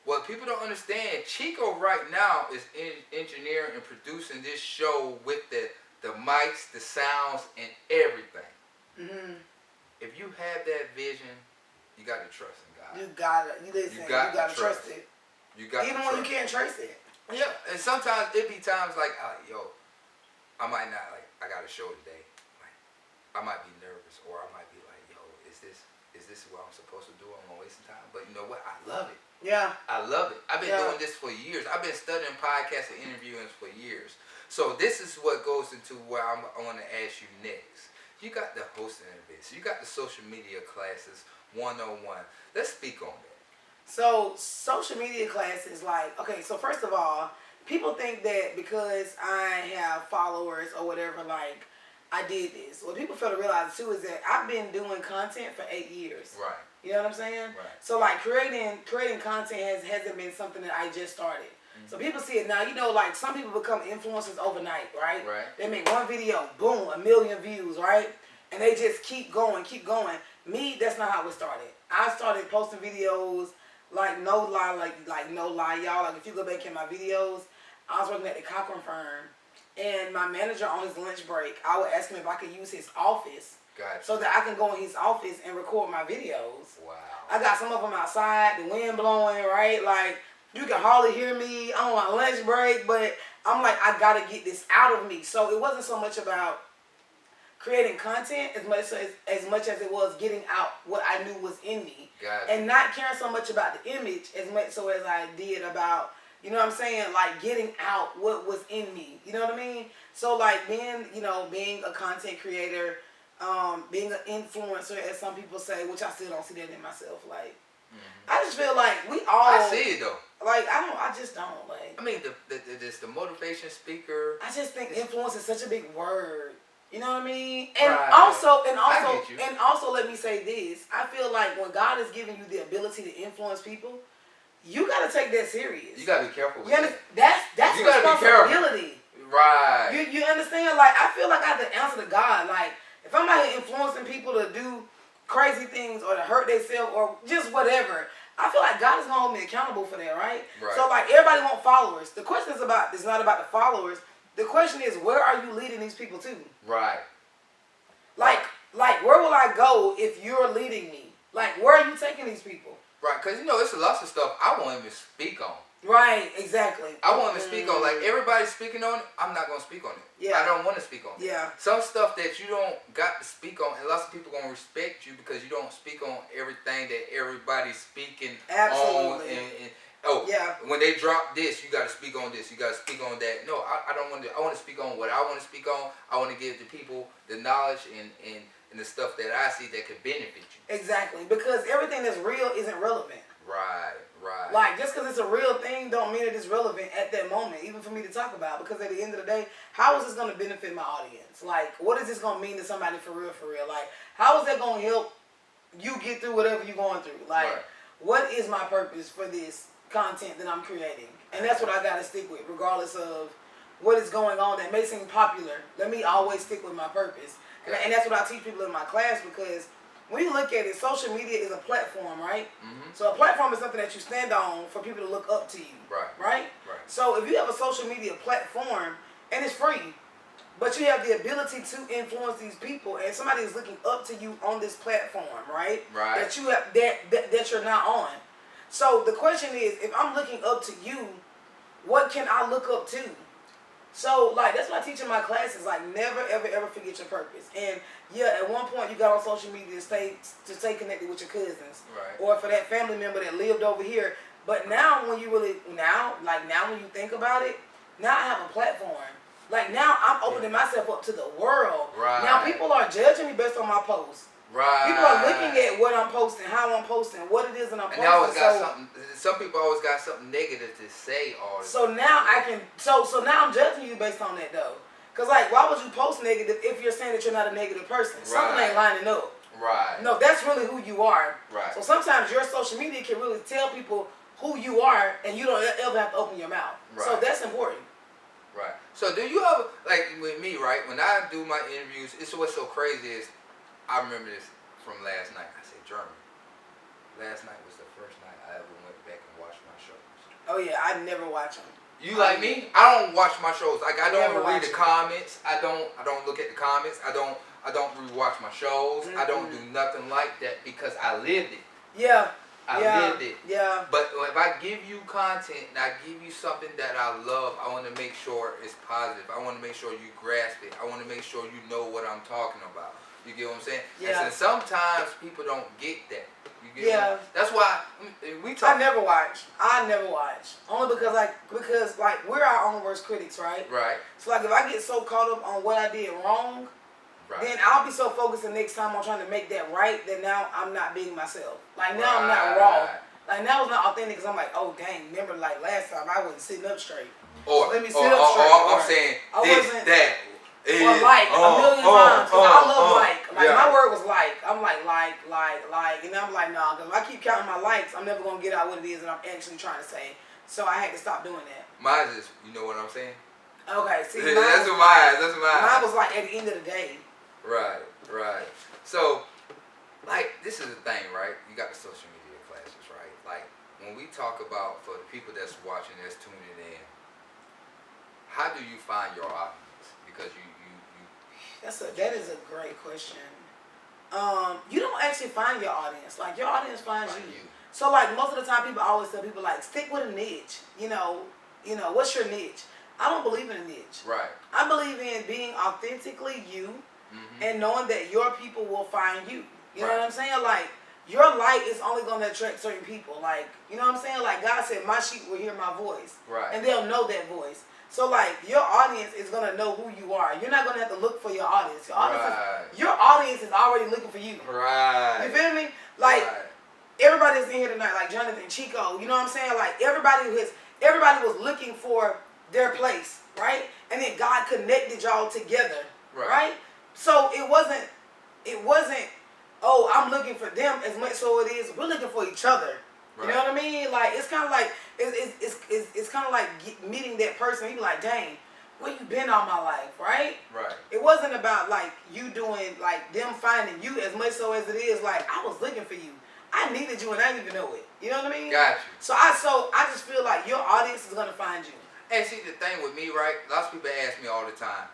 What people don't understand, Chico right now is engineering and producing this show with the mics, the sounds, and everything. If you have that vision, you got to trust in God. You gotta, you gotta trust it. You got Even when you can't trace it. Yeah, and sometimes it be times like, yo, I might not, like, I got a show today. Like, I might be nervous, or I might be like, yo, is this what I'm supposed to do? I'm gonna waste some time. But you know what? I love it. Yeah. I love it. I've been doing this for years. I've been studying podcasts and interviewing for years. So this is what goes into where I want to ask you next. You got the hosting of this. You got the social media classes 101. Let's speak on that. So social media classes, like, okay, so first of all, people think that because I have followers or whatever, like, I did this. What people fail to realize too is that I've been doing content for 8 years. Right. You know what I'm saying? Right. So like creating content hasn't been something that I just started. So people see it now. You know, like some people become influencers overnight, right? Right. They make one video, boom, 1 million views, right? And they just keep going, keep going. Me, that's not how it started. I started posting videos like no lie, y'all. Like if you go back in my videos, I was working at the Cochran firm, and my manager on his lunch break, I would ask him if I could use his office. Gotcha. So that I can go in his office and record my videos. Wow. I got some of them outside, the wind blowing, right? Like, you can hardly hear me. I'm on my lunch break, but I'm like, I gotta get this out of me. So it wasn't so much about creating content as much as it was getting out what I knew was in me. Gotcha. And not caring so much about the image as much so as I did about, you know what I'm saying, like getting out what was in me. You know what I mean? So like being a content creator, being an influencer, as some people say, which I still don't see that in myself. Like, I just feel like we all. I see it though. Like I just don't like. I mean, the motivation speaker. I just think influence is such a big word. You know what I mean? And Right. also, let me say this. I feel like when God is giving you the ability to influence people, you gotta take that serious. You gotta be careful with That's You gotta be responsibility. Right. You understand? Like I feel like I have to answer to God. Like if I'm out here influencing people to do crazy things or to hurt themselves or just whatever, I feel like God is gonna hold me accountable for that, right? So like everybody want followers. The question is not about the followers. The question is, where are you leading these people to? Right. Like where will I go if you're leading me? Like where are you taking these people? Right, because it's lots of stuff I won't even speak on. Right, exactly. I won't even speak on. Like everybody's speaking on it, I'm not gonna speak on it. Yeah. I don't want to speak on it. Yeah. Some stuff that you don't got to speak on, and lots of people gonna respect you because you don't speak on everything that everybody's speaking Absolutely. on. Yeah. When they drop this, you got to speak on this. You got to speak on that. No, I don't want to. I want to speak on what I want to speak on. I want to give the people the knowledge and the stuff that I see that could benefit you. Exactly, because everything that's real isn't relevant. Right. Like, just because it's a real thing don't mean that it's relevant at that moment, even for me to talk about. Because at the end of the day, how is this going to benefit my audience? Like, what is this going to mean to somebody for real? Like, how is that going to help you get through whatever you're going through? Like, what is my purpose for this content that I'm creating? And that's what I got to stick with, regardless of what is going on that may seem popular. Let me always stick with my purpose. And that's what I teach people in my class, because when you look at it, social media is a platform, right? Mm-hmm. So a platform is something that you stand on for people to look up to you. Right? So if you have a social media platform, and it's free, but you have the ability to influence these people, and somebody is looking up to you on this platform, right? That you have that you're not on. So the question is, if I'm looking up to you, what can I look up to? So, like, that's what I teach in my classes. Like, never, ever, ever forget your purpose. And, yeah, at one point you got on social media to stay connected with your cousins. Or for that family member that lived over here. But now when you really, now when you think about it, now I have a platform. Like, now I'm opening myself up to the world. Now people are judging me based on my posts. People are looking at what I'm posting, how I'm posting, what it is that I'm posting. And I always got something. Some people always got something negative to say. All the so now I can. So now I'm judging you based on that though. Cause like, why would you post negative if you're saying that you're not a negative person? Something ain't lining up. No, that's really who you are. So sometimes your social media can really tell people who you are, and you don't ever have to open your mouth. So that's important. So do you ever, like with me, right? When I do my interviews, it's what's so crazy is, I remember this from last night. I said, German. Last night was the first night I ever went back and watched my shows. Oh yeah, I never watch them. You like me? I don't watch my shows. Like I don't read the comments. I don't look at the comments. I don't rewatch my shows. I don't do nothing like that because I lived it. I lived it. But if I give you content and I give you something that I love, I want to make sure it's positive. I want to make sure you grasp it. I want to make sure you know what I'm talking about. You get what I'm saying? And so sometimes people don't get that. You get what I'm saying? That's why we talk. I never watch. Only because we're our own worst critics, right? So like if I get so caught up on what I did wrong, then I'll be so focused the next time on trying to make that right that now I'm not being myself. Like now I'm not raw. Like now it's not authentic because I'm like, oh dang, remember like last time I wasn't sitting up straight. Or let me sit up straight. I'm saying this, that. Or like a million times. I love like. Like my word was like. I'm like, and I'm like, nah, because if I keep counting my likes, I'm never gonna get out what it is that I'm actually trying to say. So I had to stop doing that. Mine is, you know what I'm saying? Okay, see, that's mine. Mine was like at the end of the day. Right. So, like, this is the thing, right? You got the social media classes, right? Like, when we talk about, for the people that's watching, that's tuning in, how do you find your audience? Because you that is a great question. You don't actually find your audience. Like your audience finds you. So like most of the time, people always tell people like stick with a niche. You know, what's your niche? I don't believe in a niche. I believe in being authentically you, and knowing that your people will find you. You know what I'm saying? Like your light is only going to attract certain people. Like you know what I'm saying? Like God said, my sheep will hear my voice, and they'll know that voice. So like your audience is gonna know who you are. You're not gonna have to look for your audience. Your audience is already looking for you. You feel me? Like everybody that's in here tonight, like Jonathan, Chico. You know what I'm saying? Like everybody was looking for their place, right? And then God connected y'all together, right? So it wasn't. Oh, I'm looking for them as much. So it is. We're looking for each other. You know what I mean? Like it's kind of like it's kind of like meeting that person. You be like, dang, where you been all my life, right? It wasn't about like you doing like them finding you as much so as it is like I was looking for you. I needed you and I didn't even know it. You know what I mean? Got you. So I just feel like your audience is gonna find you. And see the thing with me, right? Lots of people ask me all the time,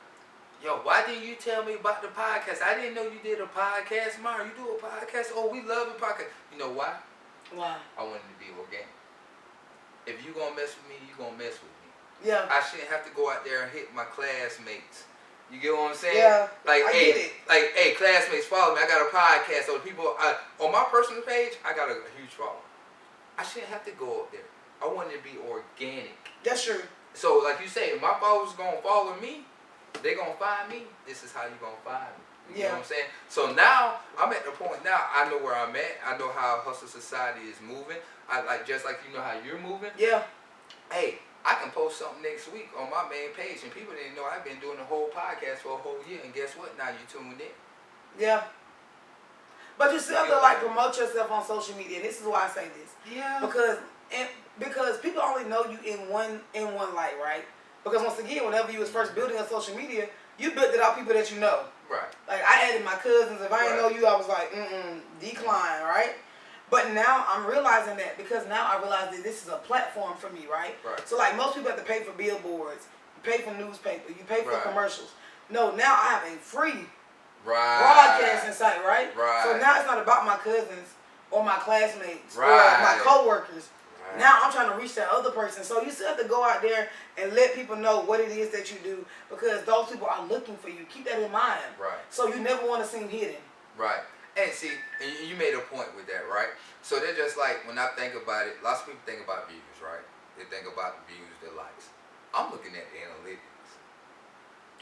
yo, why didn't you tell me about the podcast? I didn't know you did a podcast, Mara. You do a podcast? Oh, we love the podcast. You know why? Why? I wanted to be organic. If you gonna mess with me, you gonna mess with me. I shouldn't have to go out there and hit my classmates. You get what I'm saying? Like, hey, classmates, follow me. I got a podcast. So people on my personal page, I got a huge following. I shouldn't have to go up there. I wanted to be organic. That's true. So, like you say, if my followers gonna follow me, they gonna find me. This is how you gonna find me. You know what I'm saying? So now I'm at the point now I know where I'm at. I know how Hustle Society is moving. I like just like you know how you're moving. Hey, I can post something next week on my main page and people didn't know I've been doing the whole podcast for a whole year and guess what? Now you tuned in. But you still have to like promote yourself on social media. This is why I say this. Yeah. Because people only know you in one light, right? Because once again, whenever you was first building on social media, you built it out people that you know. Right. Like I added my cousins. If I didn't know you, I was like, decline, right? But now I'm realizing that because now I realize that this is a platform for me, right? Right. So like most people have to pay for billboards, you pay for newspaper, you pay for Right. commercials. No, now I have a free Right. broadcasting site, right? Right. So now it's not about my cousins or my classmates or Right. my coworkers. Right. Now I'm trying to reach that other person. So you still have to go out there and let people know what it is that you do because those people are looking for you. Keep that in mind. Right. So you never want to seem hidden. Right. And see, and you made a point with that, right? So they're just like, when I think about it, lots of people think about views, right? They think about the views, the likes. I'm looking at the analytics.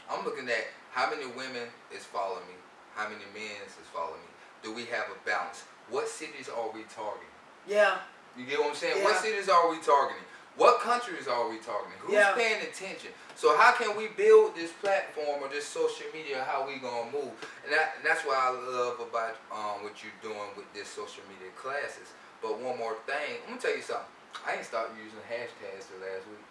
I'm looking at how many women is following me, how many men is following me. Do we have a balance? What cities are we targeting? Yeah. You get what I'm saying? Yeah. What cities are we targeting? What countries are we targeting? Who's Yeah. paying attention? So how can we build this platform or this social media? How we gonna move? And that's what I love about what you're doing with this social media classes. But one more thing, I'm gonna tell you something. I ain't started using hashtags till last week.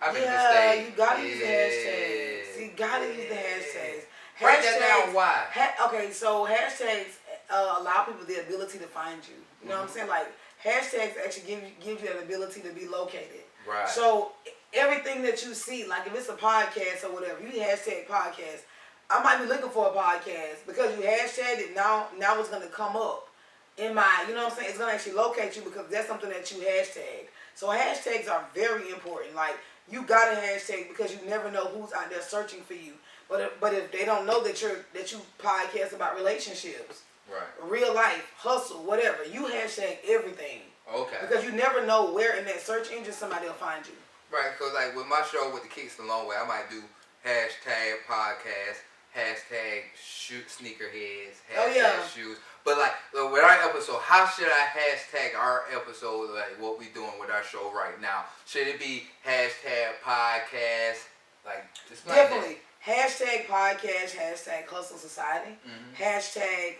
You gotta use the hashtags. You gotta use the hashtags. Write that down. Why? Okay, so hashtags allow people the ability to find you. You know what I'm saying? Like hashtags actually give you that ability to be located. Right. So everything that you see, like if it's a podcast or whatever, you hashtag podcast. I might be looking for a podcast because you hashtagged it. Now it's gonna come up in my. You know what I'm saying? It's gonna actually locate you because that's something that you hashtag. So hashtags are very important. Like you got a hashtag because you never know who's out there searching for you. But if they don't know that you podcast about relationships, right, real life, hustle, whatever, you hashtag everything. Okay. Because you never know where in that search engine somebody will find you. Right, because like with my show with the Kicks the Long Way, I might do hashtag podcast, hashtag shoot sneakerheads, hashtag shoes. But like with our episode, how should I hashtag our episode, like what we doing with our show right now? Should it be hashtag podcast? Like definitely. Hashtag podcast, hashtag hustle society, hashtag,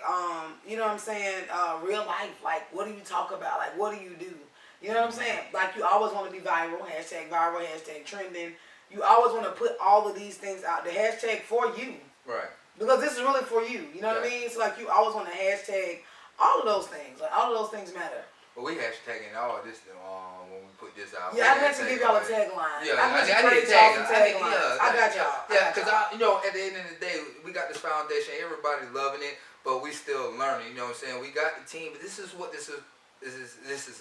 you know what I'm saying, real life, like what do you talk about, like what do you do, you know what I'm saying, like you always want to be viral, hashtag trending, you always want to put all of these things out, the hashtag for you, right, because this is really for you, you know what I mean, so like you always want to hashtag all of those things, like all of those things matter. Well, we hashtagging all this when we put this out. Yeah, I meant to give y'all a tagline. Yeah, I need a tag. I got y'all. Yeah, because at the end of the day, we got this foundation. Everybody's loving it, but we still learning. You know what I'm saying? We got the team, but this is what this is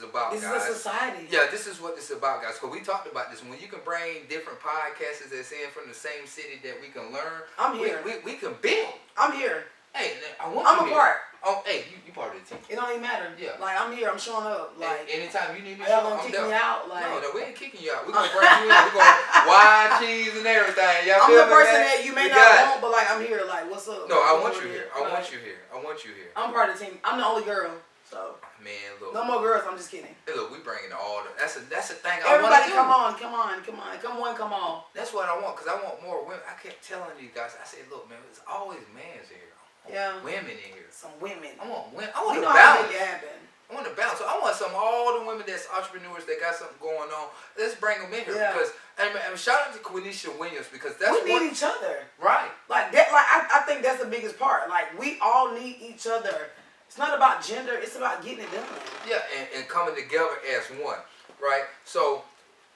about, guys. This is a society. Yeah, this is what this is about, guys. Because we talked about this. When you can bring different podcasters that's in from the same city that we can learn, I'm here. We can build. I'm here. Hey, I'm a part. Oh, hey, you part of the team. It don't even matter. Yeah. Like I'm here. I'm showing up. Like anytime you need me, y'all gonna I'm kick down. me out. Like No, we ain't kicking you out. We're gonna bring you in. We're gonna wine, cheese, and everything. Y'all I'm feel the me, person man? that you may We not got it. want, but like I'm here. Like what's up? No, like, I want you here. I want you here. I want you here. I'm part of the team. I'm the only girl. So man, look. no more girls. I'm just kidding. Hey, look, we bringing all the. That's a thing. Everybody, I want to come on. Come on. That's what I want, cause I want more women. I kept telling you guys. I said, look, man, it's always men's here. Yeah. Women in here. Some women. I want women. I want we to know how to balance. make it happen. I want to balance. So I want all the women that's entrepreneurs that got something going on. Let's bring them in here because and shout out to Quenisha Williams because that's we need each other. Right. Like that. Like I think that's the biggest part. Like we all need each other. It's not about gender. It's about getting it done. Yeah, and coming together as one, right? So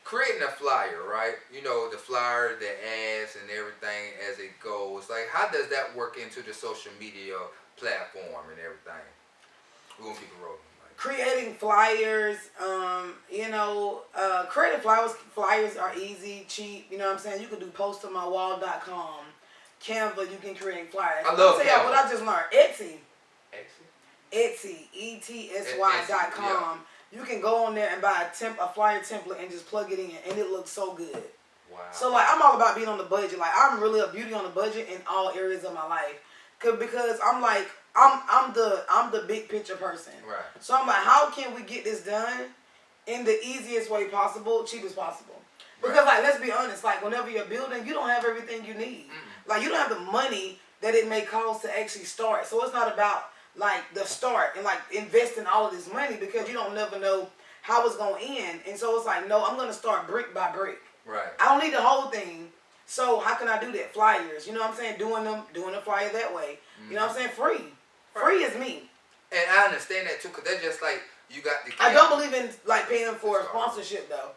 creating a flyer, right? You know, the flyer, the ads, and everything as it goes. Like, how does that work into the social media platform and everything? We're gonna keep it rolling. Creating flyers, creating flyers are easy, cheap, you know what I'm saying? You can do postonmywall.com, Canva, you can create flyers. I love Canva. What I just learned, Etsy, ETSY.com. You can go on there and buy a flyer template and just plug it in, and it looks so good. Wow. So like I'm all about being on the budget. Like I'm really a beauty on the budget in all areas of my life, because I'm like I'm the big picture person. Right. So I'm like, how can we get this done in the easiest way possible, cheapest possible? Because like let's be honest, like whenever you're building, you don't have everything you need. Like you don't have the money that it may cost to actually start. So it's not about like the start and like investing all of this money because you don't never know how it's gonna end. And so it's like, no, I'm gonna start brick by brick. Right. I don't need the whole thing. So how can I do that? Flyers, you know what I'm saying? Doing the flyer that way. You know what I'm saying? Free is me. And I understand that too, cause that's just like you got the. I don't believe in like paying for a sponsorship though.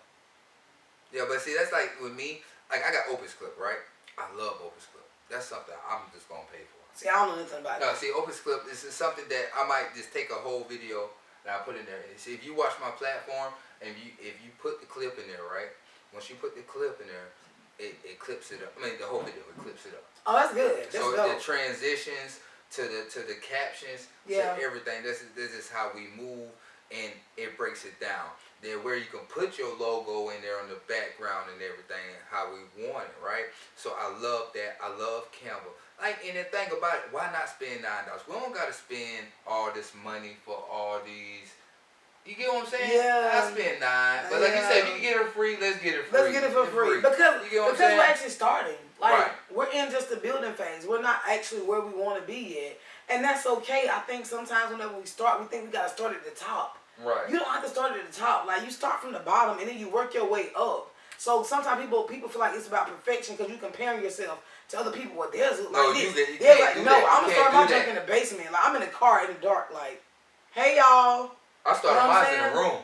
Yeah, but see, that's like with me. Like I got Opus Clip, right? I love Opus Clip. That's something I'm just gonna pay for. See, I don't know nothing about it. No, see, Opus Clip is something that I might just take a whole video and I put in there. And see, if you watch my platform and if you put the clip in there, right? Once you put the clip in there, it clips it up. I mean, the whole video, it clips it up. Oh, that's good. That's so dope. the transitions to the captions, yeah, to everything. This is how we move, and it breaks it down. Then where you can put your logo in there on the background and everything, how we want it, right? So I love that. I love Canva. Like, and the thing about it, why not spend $9? We don't gotta spend all this money for all these. You get what I'm saying? Yeah. I spend $9, but like you said, if you can get it free, let's get it free. Let's get it for free. Because we're actually starting. Like, right. We're in just the building phase. We're not actually where we want to be yet. And that's okay. I think sometimes whenever we start, we think we got to start at the top. Right. You don't have to start at the top. Like, you start from the bottom and then you work your way up. So sometimes people feel like it's about perfection because you're comparing yourself to other people. Well, theirs look like this. They're like, no, I'm going to start my junk in the basement. Like, I'm in the car in the dark. Like, hey, y'all. I started mine in the room.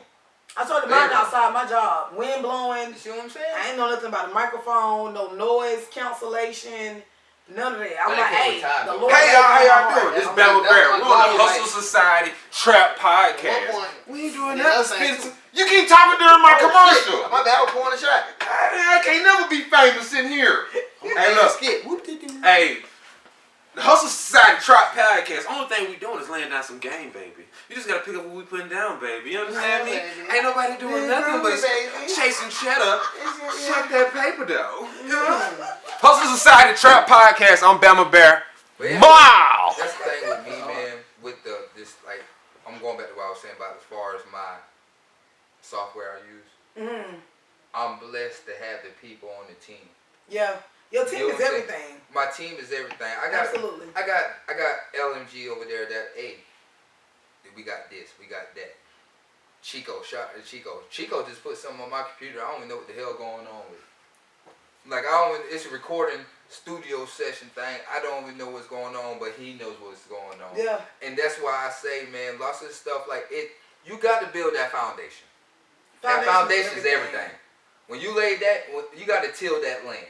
I started mine outside my job. Wind blowing. You see what I'm saying? I ain't know nothing about a microphone, no noise cancellation, none of that. I'm like, hey, the Lord. Hey y'all, how y'all doing? This is Bama Bear. We're on the Hustle Society Trap Podcast. We ain't doing nothing. You keep talking during my commercial. My bad, I was pouring a shot. I can't never be famous in here. Hey, look. Hey, the Hustle Society Trap Podcast. Only thing we doing is laying down some game, baby. You just gotta pick up what we putting down, baby. You understand me? Baby. Ain't nobody doing nothing but chasing cheddar. Check that paper, though. Hustle Society Trap Podcast. I'm Bama Bear. Yeah, Wow. that's the thing with me, man. With this, like, I'm going back to what I was saying about as far as my software I use. I'm blessed to have the people on the team. Yeah, your team is everything. My team is everything. Absolutely. I got LMG over there. That we got this, we got that. Chico, shout out to Chico. Chico just put something on my computer. I don't even know what the hell going on with it. Like it's a recording studio session thing. I don't even know what's going on, but he knows what's going on. Yeah. And that's why I say, man, lots of stuff like it. You got to build that foundation. That foundation is everything. When you lay that, you got to till that land.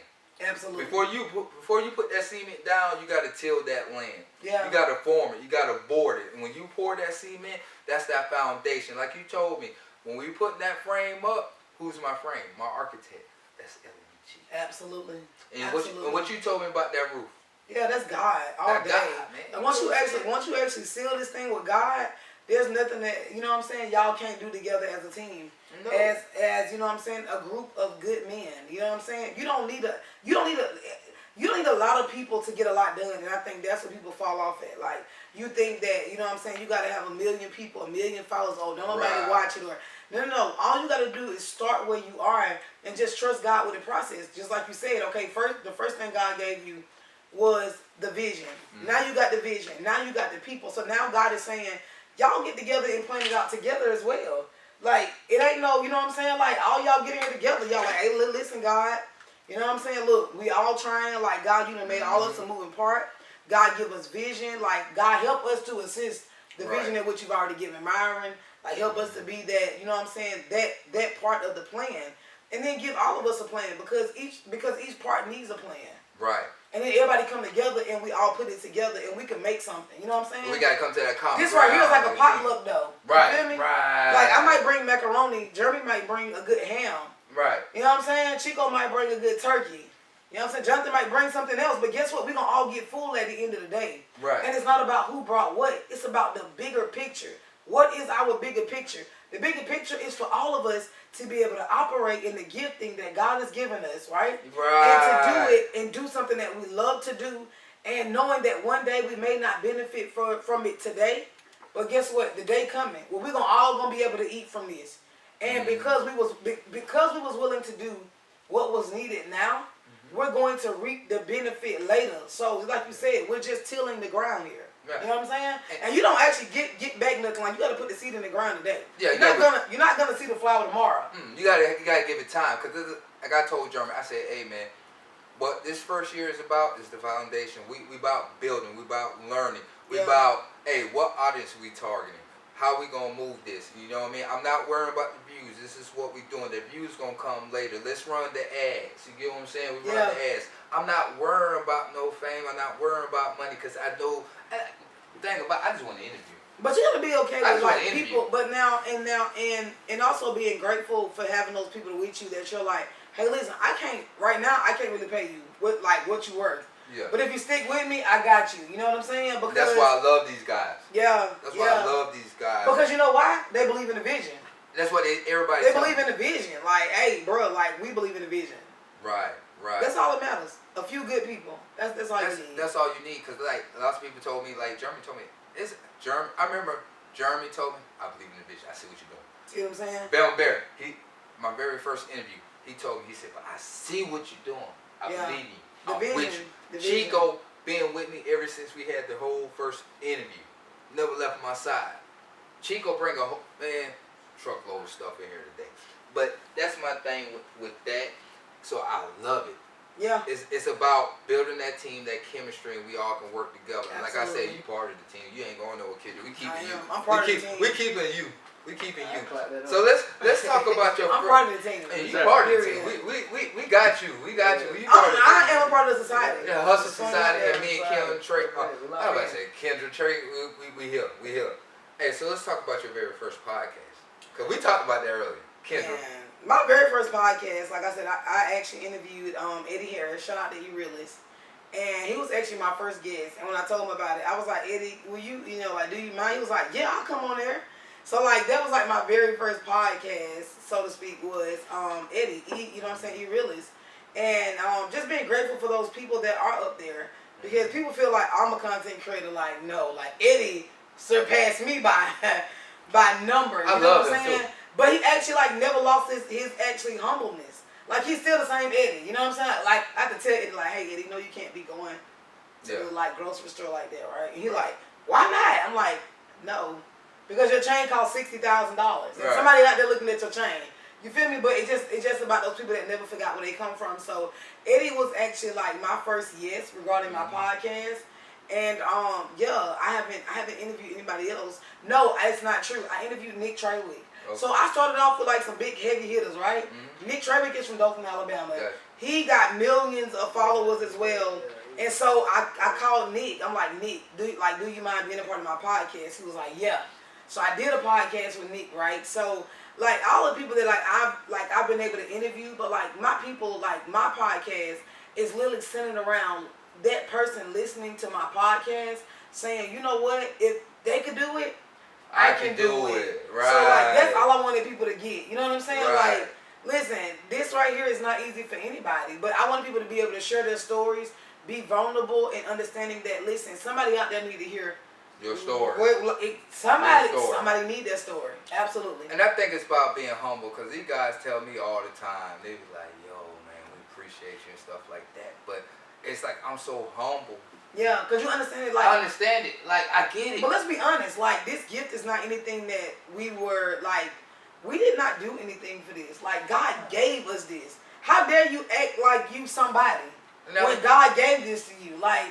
Absolutely. Before you put that cement down, you got to till that land. Yeah. You got to form it. You got to board it. And when you pour that cement, that's that foundation. Like you told me, when we put that frame up, who's my frame? My architect. That's LMG. Absolutely. And what you told me about that roof? Yeah, that's God all day. God, man. And once you actually seal this thing with God, there's nothing that, you know what I'm saying, y'all can't do together as a team. No. As you know what I'm saying, a group of good men. You know what I'm saying? You don't need a lot of people to get a lot done, and I think that's what people fall off at. Like, you think that, you know what I'm saying, you gotta have 1 million people, 1 million followers, don't nobody watch it, or no. All you gotta do is start where you are and just trust God with the process. Just like you said, okay, the first thing God gave you was the vision. Now you got the vision. Now you got the people. So now God is saying, y'all get together and plan it out together as well. Like, it ain't no, you know what I'm saying? Like, all y'all get here together. Y'all like, hey, listen, God. You know what I'm saying? Look, we all trying. Like, God, you done made all of us a moving part. God give us vision. Like, God help us to assist the vision in which you've already given Myron. Like, help us to be that, you know what I'm saying, that part of the plan. And then give all of us a plan because each part needs a plan. Right. And then everybody come together and we all put it together and we can make something. You know what I'm saying? We gotta come to that common This right here is like a potluck though. Right. You feel me? Right. Like, I might bring macaroni. Jeremy might bring a good ham. Right. You know what I'm saying? Chico might bring a good turkey. You know what I'm saying? Jonathan might bring something else. But guess what? We're going to all get full at the end of the day. Right. And it's not about who brought what. It's about the bigger picture. What is our bigger picture? The bigger picture is for all of us to be able to operate in the gifting that God has given us, right? Right. And to do it and do something that we love to do, and knowing that one day we may not benefit from it today, but guess what? The day coming, well, we're all gonna be able to eat from this, and because we was willing to do what was needed now, we're going to reap the benefit later. So, like you said, we're just tilling the ground here. Yeah. You know what I'm saying? And you don't actually get back nothing. Like, you got to put the seed in the ground today. Yeah, you're not gonna see the flower tomorrow. You gotta give it time, cause like I told Jeremy, I said, hey man, what this first year is about is the foundation. We about building. We about learning. We about, hey, what audience we targeting? How we gonna move this? You know what I mean? I'm not worrying about the views. This is what we doing. The views gonna come later. Let's run the ads. You get what I'm saying? We run the ads. I'm not worrying about no fame. I'm not worrying about money, because I know. The thing about, I just want to interview. But you gotta be okay with like people. But now and also being grateful for having those people with you that you're like, hey, listen, I can't really pay you what you worth. Yeah. But if you stick with me, I got you. You know what I'm saying? Because that's why I love these guys. Yeah. That's why I love these guys. Because you know why? They believe in the vision. That's what everybody. They believe in the vision. Like, hey, bro, like we believe in the vision. Right. That's all that matters. A few good people. That's all you need. That's all you need. Cause like lots of people told me, like Jeremy told me, I remember Jeremy told me, I believe in the vision. I see what you're doing. See what I'm saying? Bell Bear. My very first interview, he told me, he said, but I see what you're doing. I believe you. I'm with you. Chico been with me ever since we had the whole first interview. Never left my side. Chico bring a whole truckload of stuff in here today. But that's my thing with that. So I love it. Yeah. It's about building that team, that chemistry, and we all can work together. And like I said, you part of the team. You ain't going nowhere, kid. We keeping you. I'm part of the team. We keeping you. We keeping you. So let's talk about your. I'm part of the team. Hey, you part of the team. We got you. We got you. I am a part of the society. Yeah, Hustle Society, and me and Kim and Trey. I was about to say Kindra, Trey. We here. Hey, so let's talk about your very first podcast, because we talked about that earlier. Kindra. My very first podcast, like I said, I actually interviewed Eddie Harris. Shout out to you, realist. And he was actually my first guest. And when I told him about it, I was like, Eddie, will you, like, do you mind? He was like, yeah, I'll come on there. So, like, that was, like, my very first podcast, so to speak, was Eddie, you know what I'm saying, he realist. And just being grateful for those people that are up there. Because people feel like I'm a content creator. Like, no, like, Eddie surpassed me by numbers. You know what I'm saying? Too. But he actually, like, never lost his actually humbleness. Like, he's still the same Eddie. You know what I'm saying? Like, I had to tell Eddie, like, hey, Eddie, you can't be going to the, like, grocery store like that, right? And he's like, why not? I'm like, no. Because your chain costs $60,000. And somebody out there looking at your chain. You feel me? But it's just about those people that never forgot where they come from. So, Eddie was actually, like, my first yes regarding my podcast. And, I haven't interviewed anybody else. No, it's not true. I interviewed Nick Trawick. Okay. So I started off with like some big heavy hitters, right? Mm-hmm. Nick Trawick is from Dothan, Alabama. Okay. He got millions of followers as well. And so I called Nick. I'm like, Nick, do you mind being a part of my podcast? He was like, yeah. So I did a podcast with Nick, right? So like all the people that I've been able to interview, but like my people, like my podcast is literally centered around that person listening to my podcast saying, you know what, if they could do it, I can do it. Right. So like that's all I wanted people to get. You know what I'm saying? Right. Like, listen, this right here is not easy for anybody, but I want people to be able to share their stories, be vulnerable, and understanding that, listen, somebody out there need to hear your story. Somebody need that story. Absolutely. And I think it's about being humble, because these guys tell me all the time, they be like, yo, man, we appreciate you and stuff like that. But it's like, I'm so humble. Yeah, because you understand it. Like, I understand it. Like, I get it. But let's be honest. Like, this gift is not anything that we were, like, we did not do anything for this. Like, God gave us this. How dare you act like you somebody when God gave this to you? Like,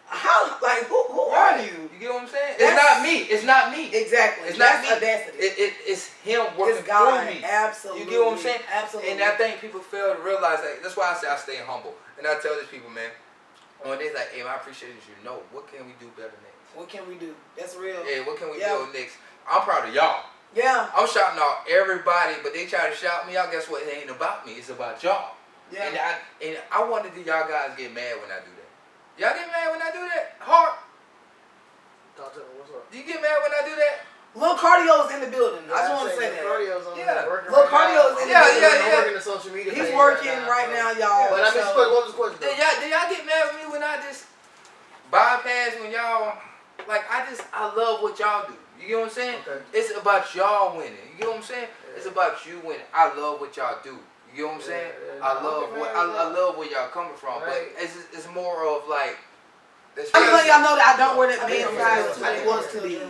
how, like, who are you? You get what I'm saying? It's not me. Exactly. It's not me. Audacity. It's Him working through me. Absolutely. You get what I'm saying? Absolutely. And I think people fail to realize that. That's why I say I stay humble. And I tell these people, man, when they're like, hey, I appreciate you. No, what can we do better next? What can we do? That's real. Yeah, what can we do next? I'm proud of y'all. Yeah. I'm shouting out everybody, but they try to shout me out. Guess what? It ain't about me. It's about y'all. Yeah. And I wonder, do y'all guys get mad when I do that? Y'all get mad when I do that? Heart? Talk to me. What's up? Do you get mad when I do that? Lil Cardio's in the building. I just want to say that. Cardio's on working. Lil Cardio's in the building. Yeah. Working the social media. He's working right now, y'all. But I mean, what was the question? Did y'all get mad with me when I just bypass when y'all, like, I love what y'all do. You get what I'm saying? Okay. It's about y'all winning. You get what I'm saying? Yeah. It's about you winning. I love what y'all do. You get what I'm saying? I love where y'all coming from. Right. But it's more of like That's I'm just letting y'all real. know that I don't wear that men's size too I big. was Too big.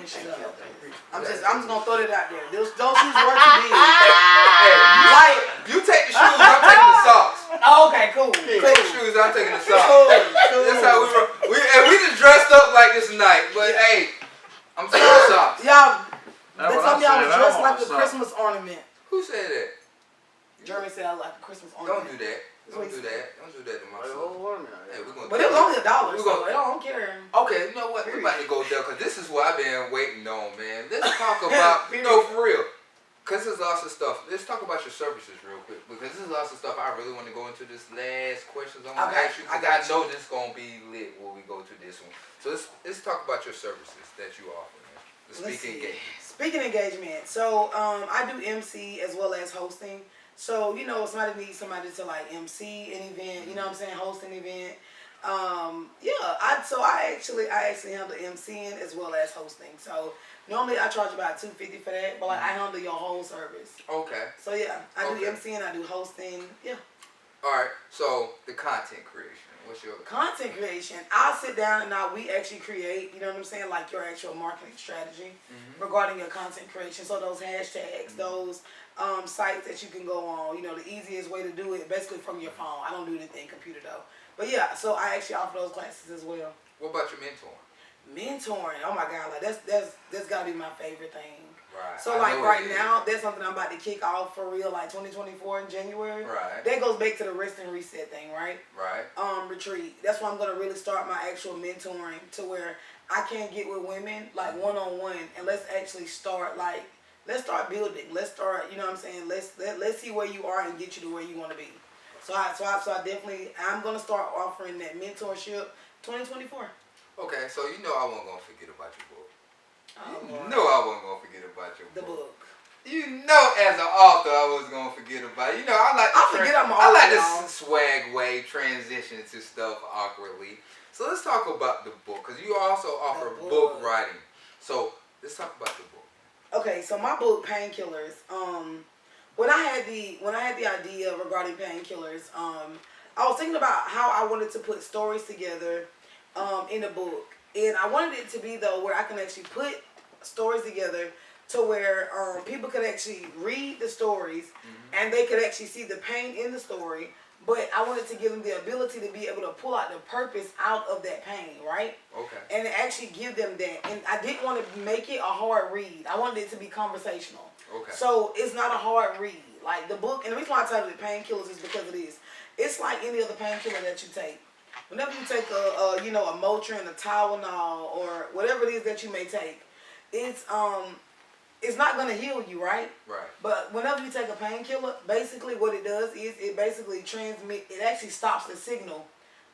I'm just gonna throw that out there. Those shoes were too big. Hey, Like, you take the shoes, I'm taking the socks. oh, okay, cool. You take the shoes, I'm taking the socks. Cool. That's how we roll. And we just dressed up like this tonight, but hey, I'm taking the socks. Y'all, That's they what told me I I was said. I dressed want like the a socks. Christmas ornament. Who said that? Jeremy said I like a Christmas Don't ornament. do that. Don't do that. Don't do that to my son. Hey, we're gonna But it was only $1, We're so gonna- I don't care. Okay, you know what? We're about to go there because this is what I've been waiting on, man. Let's talk about, no, for real. Because there's lots of stuff. Let's talk about your services real quick. Because there's lots of stuff I really want to go into this last questions I want to ask you. Because I know this is going to be lit when we go to this one. So let's talk about your services that you offer, man. The speaking engagement. Speaking engagement. So I do MC as well as hosting. So, you know, if somebody needs somebody to like MC an event, you know what I'm saying, host an event. I actually handle MCing as well as hosting. So normally I charge about $250 for that, but like I handle your whole service. Okay. So yeah, I do Okay. MCing, I do hosting. Yeah. All right. So the content creation. What's your Content creation, I'll sit down and we actually create, you know what I'm saying, like your actual marketing strategy regarding your content creation. So those hashtags, those sites that you can go on, you know, the easiest way to do it, basically from your phone. I don't do anything computer though. But yeah, so I actually offer those classes as well. What about your mentoring? Mentoring, oh my God, like that's gotta be my favorite thing. Right. So like right now, that's something I'm about to kick off for real, like 2024 in January. Right. That goes back to the rest and reset thing, right? Right. Retreat. That's why I'm gonna really start my actual mentoring to where I can get with women like one-on-one and let's actually start let's start building. Let's start, you know what I'm saying? Let's see where you are and get you to where you want to be. So I definitely I'm gonna start offering that mentorship 2024. Okay, so you know I wasn't gonna forget about your book. Oh, You Lord. know I wasn't gonna forget about your The book. You know, as an author, I was gonna forget about it. You know, I like y'all. to swag way transition to stuff awkwardly. So let's talk about the book, because you also offer The book book. writing. So let's talk about the book. Okay, so my book Painkillers. When I had the idea regarding painkillers, I was thinking about how I wanted to put stories together in a book, and I wanted it to be though where I can actually put stories together to where people could actually read the stories and they could actually see the pain in the story. But I wanted to give them the ability to be able to pull out the purpose out of that pain, right? Okay. And actually give them that. And I didn't want to make it a hard read. I wanted it to be conversational. Okay. So it's not a hard read. Like the book, and the reason why I titled it Painkillers is because it is. It's like any other painkiller that you take. Whenever you take a Motrin, a Tylenol, or whatever it is that you may take, it's not gonna heal you, right? Right. But whenever you take a painkiller, basically what it does is it basically it actually stops the signal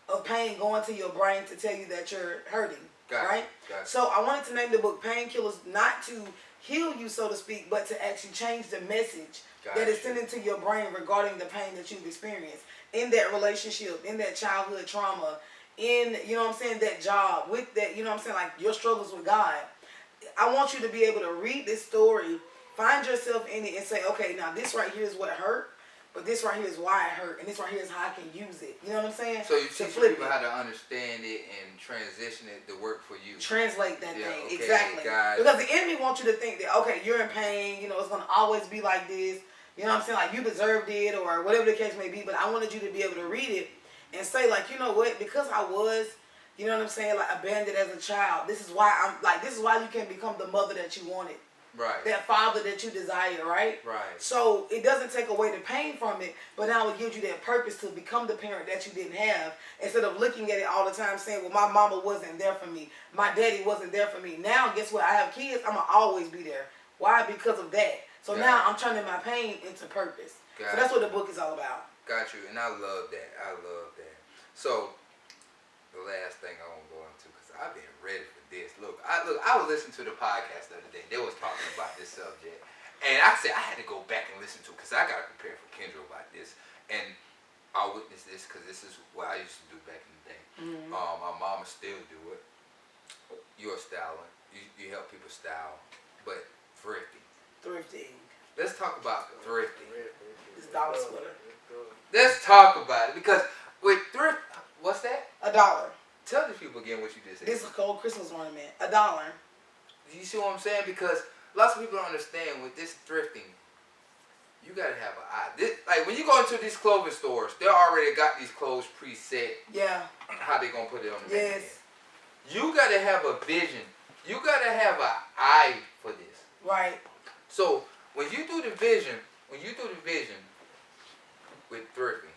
of pain going to your brain to tell you that you're hurting, right? Got it. So I wanted to name the book Painkillers not to heal you, so to speak, but to actually change the message that is sending to your brain regarding the pain that you've experienced in that relationship, in that childhood trauma, in, you know what I'm saying, that job, with that, you know what I'm saying, like your struggles with God. I want you to be able to read this story, find yourself in it and say, okay, now this right here is what hurt, but this right here is why it hurt, and this right here is how I can use it. You know what I'm saying? So you teach people how to understand it and transition it to work for you. Translate that thing. Okay, Exactly. Because the enemy wants you to think that, okay, you're in pain, you know, it's going to always be like this. You know what I'm saying? Like you deserved it or whatever the case may be, but I wanted you to be able to read it and say, like, you know what, because I was, you know what I'm saying, like abandoned as a child, this is why you can become the mother that you wanted. Right. That father that you desire, right? Right. So it doesn't take away the pain from it, but now it gives you that purpose to become the parent that you didn't have, instead of looking at it all the time saying, well, my mama wasn't there for me, my daddy wasn't there for me. Now, guess what? I have kids, I'm going to always be there. Why? Because of that. So now I'm turning my pain into purpose. So that's what the book is all about. Got you. And I love that. So the last thing I want to go into, because I've been ready for this. Look, I was listening to the podcast the other day. They was talking about this subject. And I said I had to go back and listen to it because I got to prepare for Kendra about this. And I witnessed this because this is what I used to do back in the day. My mama still do it. You're styling. You help people style. But thrifting. Let's talk about thrifting. This dollar splitter. Let's talk about it, because with thrift, what's that? $1. Tell the people again what you just said. This is a cold Christmas ornament. $1. You see what I'm saying? Because lots of people don't understand with this thrifting, you gotta have an eye. Like when you go into these clothing stores, they already got these clothes preset. Yeah. How they gonna put it on the Yes. mannequin. You gotta have a vision. You gotta have an eye for this. Right. So when you do the vision with thrifting,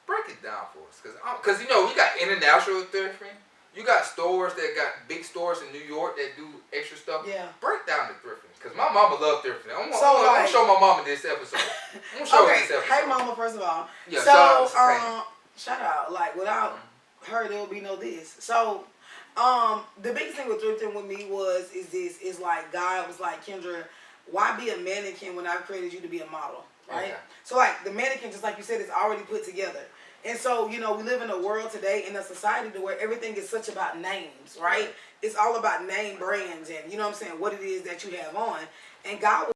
break it down for us, cause you know we got international thrifting. You got stores that got big stores in New York that do extra stuff. Yeah. Break down the thrifting, cause my mama love thrifting. I'm So, gonna like- show my mama this episode. I'm gonna show her Okay. this episode. Hey, mama. First of all. Yeah, So, shout out to Tanya. shout out. Like without her, there would be no this. So, the biggest thing with thrifting with me is like God was like, Kendra, why be a mannequin when I created you to be a model, right? Okay. So like the mannequin, just like you said, is already put together. And so, you know, we live in a world today, in a society to where everything is such about names, right? It's all about name brands and, you know what I'm saying, what it is that you have on. And God was